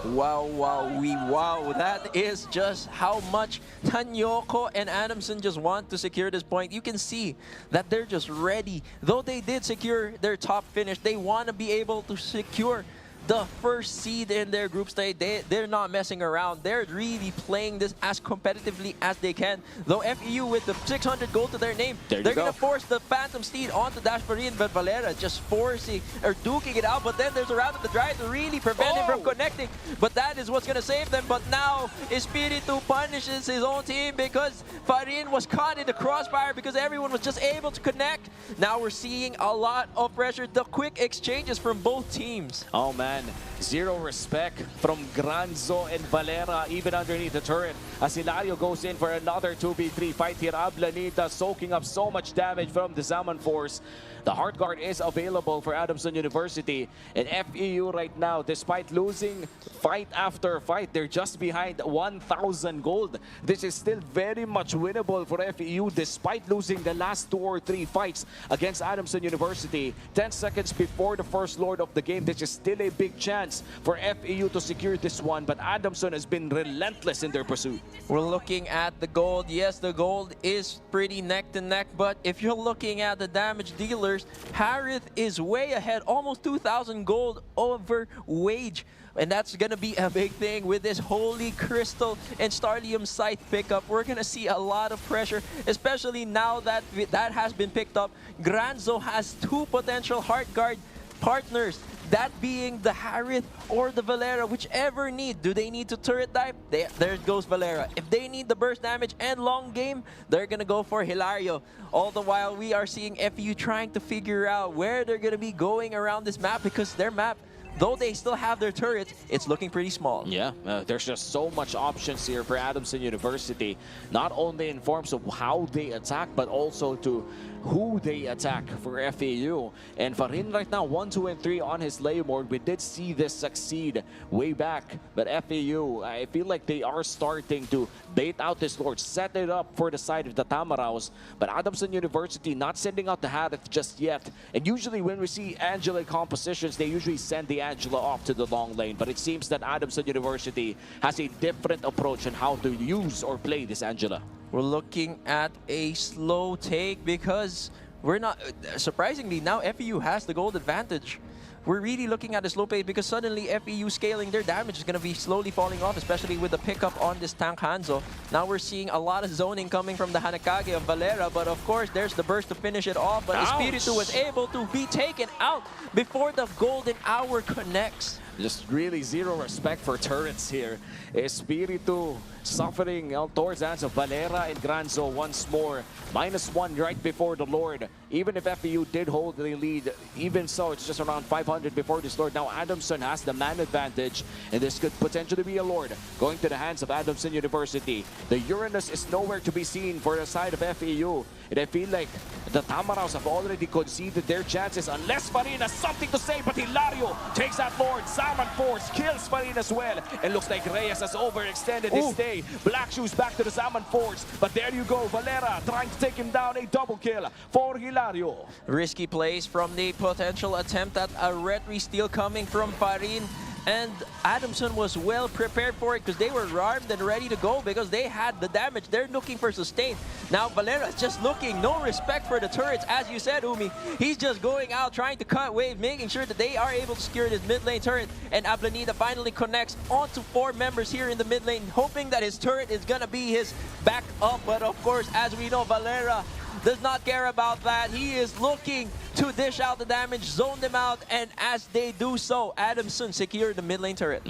Wow. That is just how much Tanyoko and Adamson just want to secure this point. You can see that they're just ready. Though they did secure their top finish, they want to be able to secure the first seed in their group stage. They're not messing around. They're really playing this as competitively as they can. Though FEU with the 600 gold to their name, they're going to force the Phantom Steed onto Dash Farin, but Valera just forcing or duking it out. But then there's a round of the drive to really prevent him from connecting. But that is what's going to save them. But now Espiritu punishes his own team because Farin was caught in the crossfire because everyone was just able to connect. Now we're seeing a lot of pressure. The quick exchanges from both teams. Oh man, zero respect from Granzo and Valera even underneath the turret as Hilario goes in for another 2v3 fight here. Ablanita soaking up so much damage from the Zaman Force. The Heart Guard is available for Adamson University, and FEU right now, despite losing fight after fight, they're just behind 1,000 gold. This is still very much winnable for FEU despite losing the last 2 or 3 fights against Adamson University. 10 seconds before the first lord of the game, this is still a big chance for FEU to secure this one, but Adamson has been relentless in their pursuit. We're looking at the gold. Yes, the gold is pretty neck to neck, but if you're looking at the damage dealers, Harith is way ahead, almost 2,000 gold over Wage. And that's going to be a big thing with this Holy Crystal and Starlium Scythe pickup. We're going to see a lot of pressure, especially now that that has been picked up. Granzo has 2 potential Heart Guard partners, that being the Harith or the Valera, whichever need. Do they need to turret dive? There goes Valera. If they need the burst damage and long game, they're gonna go for Hilario. All the while, we are seeing FEU trying to figure out where they're gonna be going around this map, because their map, though they still have their turrets, it's looking pretty small. Yeah, there's just so much options here for Adamson University, not only in forms of how they attack, but also to who they attack for FEU. And Farin right now, 1, 2, and 3 on his Laymore. We did see this succeed way back, but FEU, I feel like they are starting to bait out this Lord, set it up for the side of the Tamaraws. But Adamson University not sending out the Harith just yet. And usually when we see Angela compositions, they usually send the Angela off to the long lane. But it seems that Adamson University has a different approach on how to use or play this Angela. We're looking at a slow take because we're not... Surprisingly, now FEU has the gold advantage. we're really looking at a slow pace because suddenly FEU scaling their damage is going to be slowly falling off, especially with the pickup on this tank Hanzo. Now we're seeing a lot of zoning coming from the Hanakage of Valera, but of course there's the burst to finish it off, but Espiritu was able to be taken out before the golden hour connects. Just really zero respect for turrets here. Espiritu suffering towards the hands of Valera and Granzo once more. -1 right before the Lord. Even if FEU did hold the lead, even so, it's just around 500 before this Lord. Now Adamson has the man advantage, and this could potentially be a Lord going to the hands of Adamson University. The Uranus is nowhere to be seen for the side of FEU, and I feel like the Tamaraws have already conceded their chances unless Farin has something to say, but Hilario takes that Lord. Zaman Force kills Farin as well, and looks like Reyes has overextended his stay. Black Shoes back to the Zaman Force, but there you go, Valera trying to take him down, a double kill for Hilario. Risky plays from the potential attempt at a retry steal coming from Farin. And Adamson was well prepared for it because they were armed and ready to go because they had the damage. They're looking for sustain. Now Valera is just looking, no respect for the turrets. As you said, Umi, he's just going out trying to cut wave, making sure that they are able to secure this mid lane turret. And Ablanida finally connects onto 4 members here in the mid lane, hoping that his turret is going to be his backup. But of course, as we know, Valera does not care about that. He is looking to dish out the damage, zone them out, and as they do so, Adamson secured the mid lane turret.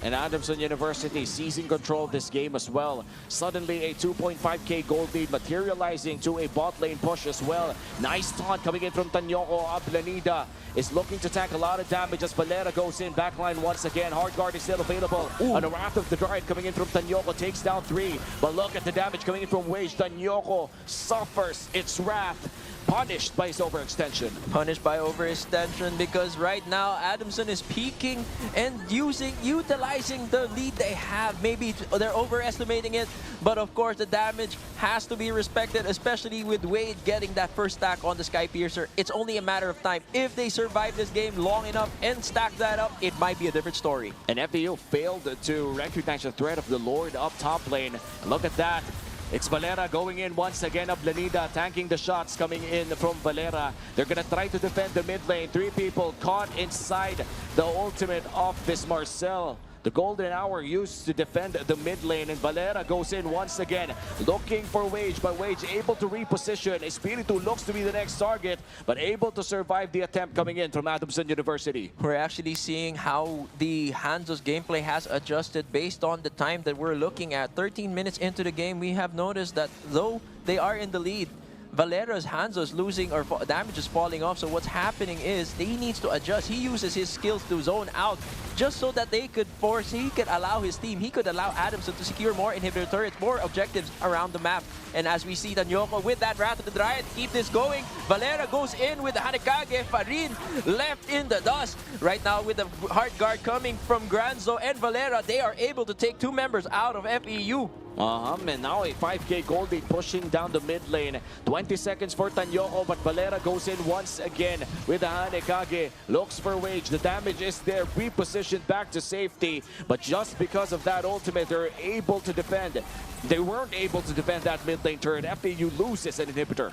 And Adamson University seizing control of this game as well. Suddenly a 2.5k gold lead materializing to a bot lane push as well. Nice taunt coming in from Tanyoko. Ablanida is looking to tank a lot of damage as Valera goes in. Backline once again. Hard guard is still available. And the Wrath of the Dryad coming in from Tanyoko takes down 3. But look at the damage coming in from Wage. Tanyoko suffers its wrath. Punished by his overextension. Punished by overextension because right now Adamson is peaking and utilizing the lead they have. Maybe they're overestimating it, but of course the damage has to be respected, especially with Wade getting that first stack on the Sky Piercer. It's only a matter of time. If they survive this game long enough and stack that up, it might be a different story. And FEU failed to recognize the threat of the Lord up top lane. Look at that. It's Valera going in once again. Ablanida tanking the shots coming in from Valera. They're going to try to defend the mid lane. 3 people caught inside the ultimate of this Marcel. The golden hour used to defend the mid lane, and Valera goes in once again, looking for Wage, but Wage able to reposition. Espiritu looks to be the next target, but able to survive the attempt coming in from Adamson University. We're actually seeing how the Hanzo's gameplay has adjusted based on the time that we're looking at. 13 minutes into the game, we have noticed that though they are in the lead, Valera's Hanzo's losing or damage is falling off. So what's happening is he needs to adjust. He uses his skills to zone out just so that he could allow his team, he could allow Adamson to secure more inhibitor turrets, more objectives around the map. And as we see Tanyoko with that Wrath of the Dryad, keep this going. Valera goes in with the Hanekage. Farin left in the dust. Right now with the hard guard coming from Granzo and Valera, they are able to take 2 members out of FEU. And now a 5k gold lead pushing down the mid lane. 20 seconds for Tanyoko, but Valera goes in once again with the Hanekage. Looks for Wage. The damage is there. Repositioned back to safety. But just because of that ultimate, they're able to defend. They weren't able to defend that mid lane turret. FEU loses an inhibitor.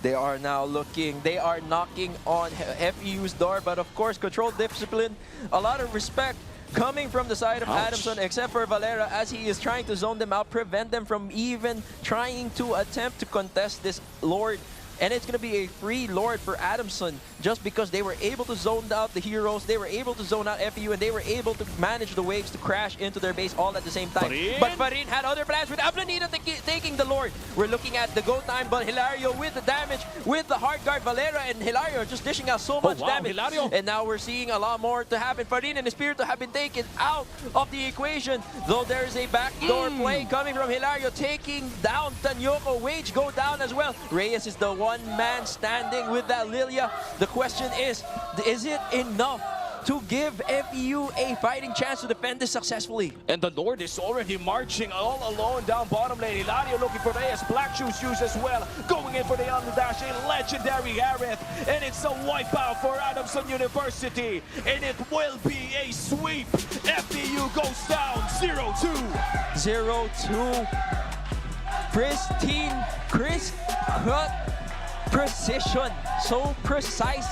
They are now looking, they are knocking on FEU's door, but of course, controlled discipline, a lot of respect coming from the side of Adamson, except for Valera, as he is trying to zone them out, prevent them from even trying to attempt to contest this Lord. And it's going to be a free Lord for Adamson just because they were able to zone out the heroes, they were able to zone out FEU, and they were able to manage the waves to crash into their base all at the same time. But Farin had other plans with Ablanida taking the Lord. We're looking at the go time, but Hilario with the damage, with the hard guard. Valera and Hilario are just dishing out so much damage. Hilario. And now we're seeing a lot more to happen. Farin and Espiritu have been taken out of the equation, though there is a backdoor play coming from Hilario, taking down Tanyoko. Wage go down as well. Reyes is the one man standing with that Lilia. The question is it enough to give FEU a fighting chance to defend this successfully? And the Lord is already marching all alone down bottom lane. Hilario looking for Reyes. Black Shoes as well. Going in for the underdash. A legendary Aerith. And it's a wipeout for Adamson University. And it will be a sweep. FEU goes down 0-2. 0-2. Pristine, crisp cut, precision, so precise.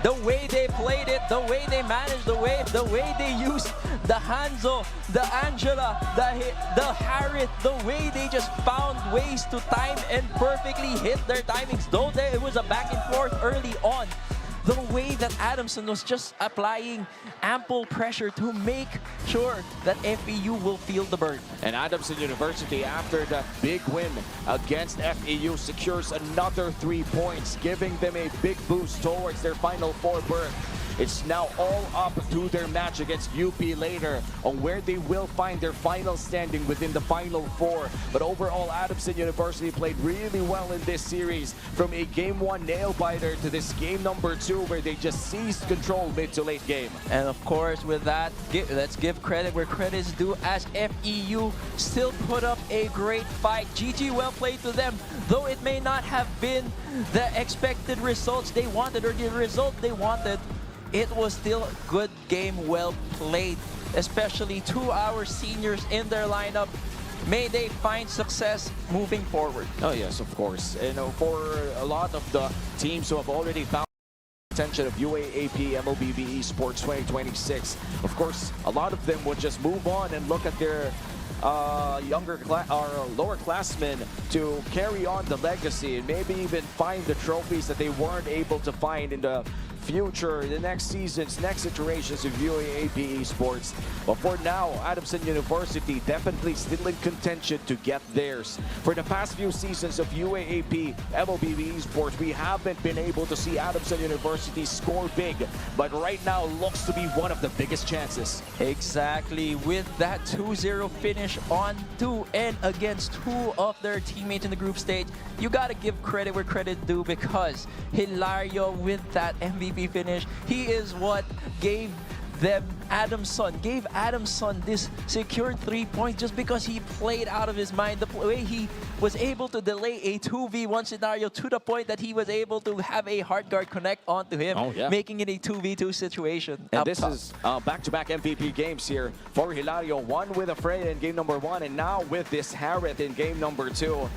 The way they played it, the way they managed the wave, the way they used the Hanzo, the Angela, the Harith, the way they just found ways to time and perfectly hit their timings. Though it was a back and forth early on, the way that Adamson was just applying ample pressure to make sure that FEU will feel the burn. And Adamson University, after the big win against FEU, secures another 3 points, giving them a big boost towards their Final Four berth. It's now all up to their match against UP later on where they will find their final standing within the Final Four. But overall, Adamson University played really well in this series, from a Game 1 nail-biter to this Game number 2 where they just seized control mid to late game. And of course, with that, let's give credit where credit is due, as FEU still put up a great fight. GG, well played to them. Though it may not have been the expected results they wanted or the result they wanted, it was still a good game, well played. Especially 2 our seniors in their lineup. May they find success moving forward. Oh yes, of course. And for a lot of the teams who have already found attention of UAAP MLBB Esports 2026, of course, a lot of them would just move on and look at their lower classmen to carry on the legacy and maybe even find the trophies that they weren't able to find in the future, the next seasons, next iterations of UAAP Esports. But for now, Adamson University definitely still in contention to get theirs. For the past few seasons of UAAP MLBB Esports, we haven't been able to see Adamson University score big, but right now looks to be one of the biggest chances. Exactly, with that 2-0 finish on to and against 2 of their teammates in the group stage, you gotta give credit where credit due, because Hilario with that MVP finish, he is what gave Adamson this secured 3 points, just because he played out of his mind. The way he was able to delay a 2v1 scenario to the point that he was able to have a hard guard connect onto him, making it a 2v2 situation. And this is back-to-back MVP games here for Hilario. One with a Freya in game number 1, and now with this Harith in game number 2.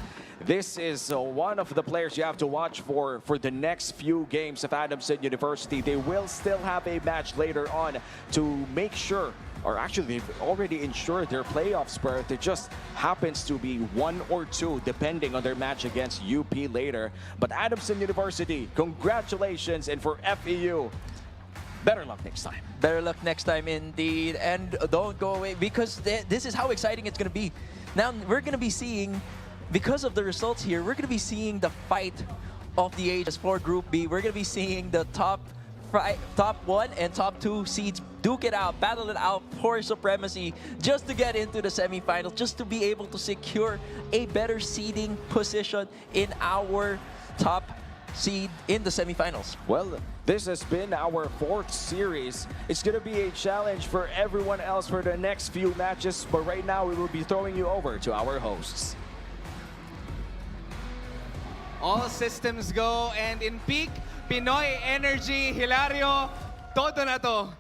This is one of the players you have to watch for the next few games of Adamson University. They will still have a match later on to make sure, or actually they've already ensured their playoff berth. It just happens to be 1 or 2 depending on their match against UP later. But Adamson University, congratulations, and for FEU, better luck next time. Better luck next time indeed, and don't go away, because this is how exciting it's going to be. Now we're going to be seeing, because of the results here, we're going to be seeing the fight of the ages for Group B. We're going to be seeing the top 1 and top 2 seeds duke it out, battle it out for supremacy, just to get into the semifinals, just to be able to secure a better seeding position in our top seed in the semifinals. Well, this has been our 4th series. It's going to be a challenge for everyone else for the next few matches, but right now we will be throwing you over to our hosts. All systems go, and in peak Pinoy energy, Hilario, todo na to.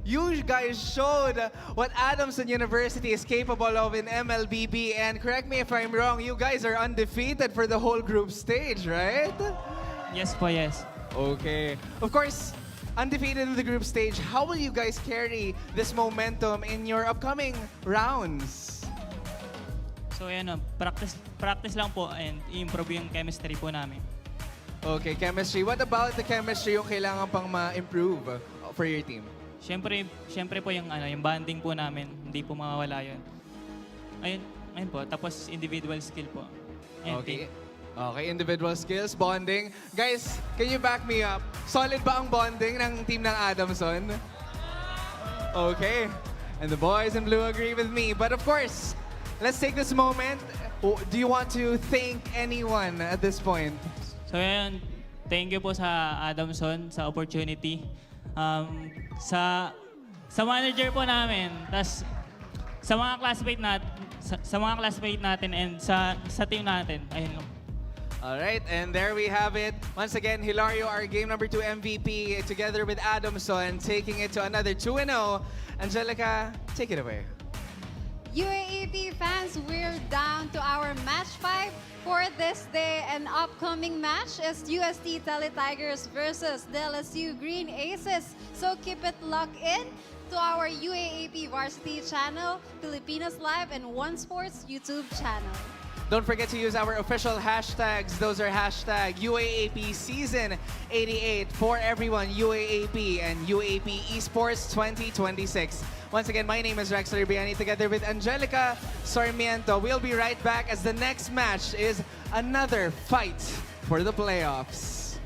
You guys showed what Adamson University is capable of in MLBB, and correct me if I'm wrong, you guys are undefeated for the whole group stage, right? Yes po, yes. Okay. Of course, undefeated in the group stage, how will you guys carry this momentum in your upcoming rounds? So ayan, practice lang po and improve yung chemistry po namin. Okay, chemistry. What about the chemistry yung kailangan pang ma-improve for your team? Syempre po yung bonding po namin, hindi po mawawala 'yon. Ayun po, tapos individual skill po. Okay. Okay, individual skills, bonding. Guys, can you back me up? Solid ba ang bonding ng team ng Adamson? Okay. And the boys in blue agree with me. But of course, let's take this moment. Do you want to thank anyone at this point? So ayan, thank you po sa Adamson sa opportunity. Sa manager po namin, tas sa mga classmate natin and sa team natin. Ayun lang. Alright, and there we have it. Once again, Hilario, our game number 2 MVP, together with Adamson, taking it to another 2-0. Angelica, take it away. UAAP fans, we're down to our match 5 for this day. An upcoming match is UST Tele Tigers versus LSU Green Aces. So keep it locked in to our UAAP Varsity channel, Filipinos Live, and One Sports YouTube channel. Don't forget to use our official hashtags. Those are hashtag UAAP Season 88 for everyone, UAAP and UAAP Esports 2026. Once again, my name is Rex Ribiani together with Angelica Sarmiento. We'll be right back as the next match is another fight for the playoffs.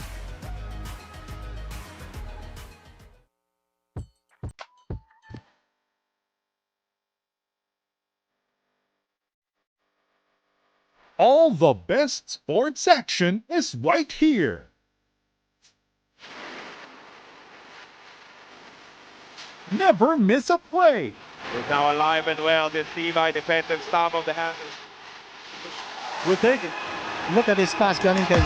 All the best sports action is right here. Never miss a play. Is now alive and well, this Levi defensive stop of the hand. Look at this pass, Gunnington.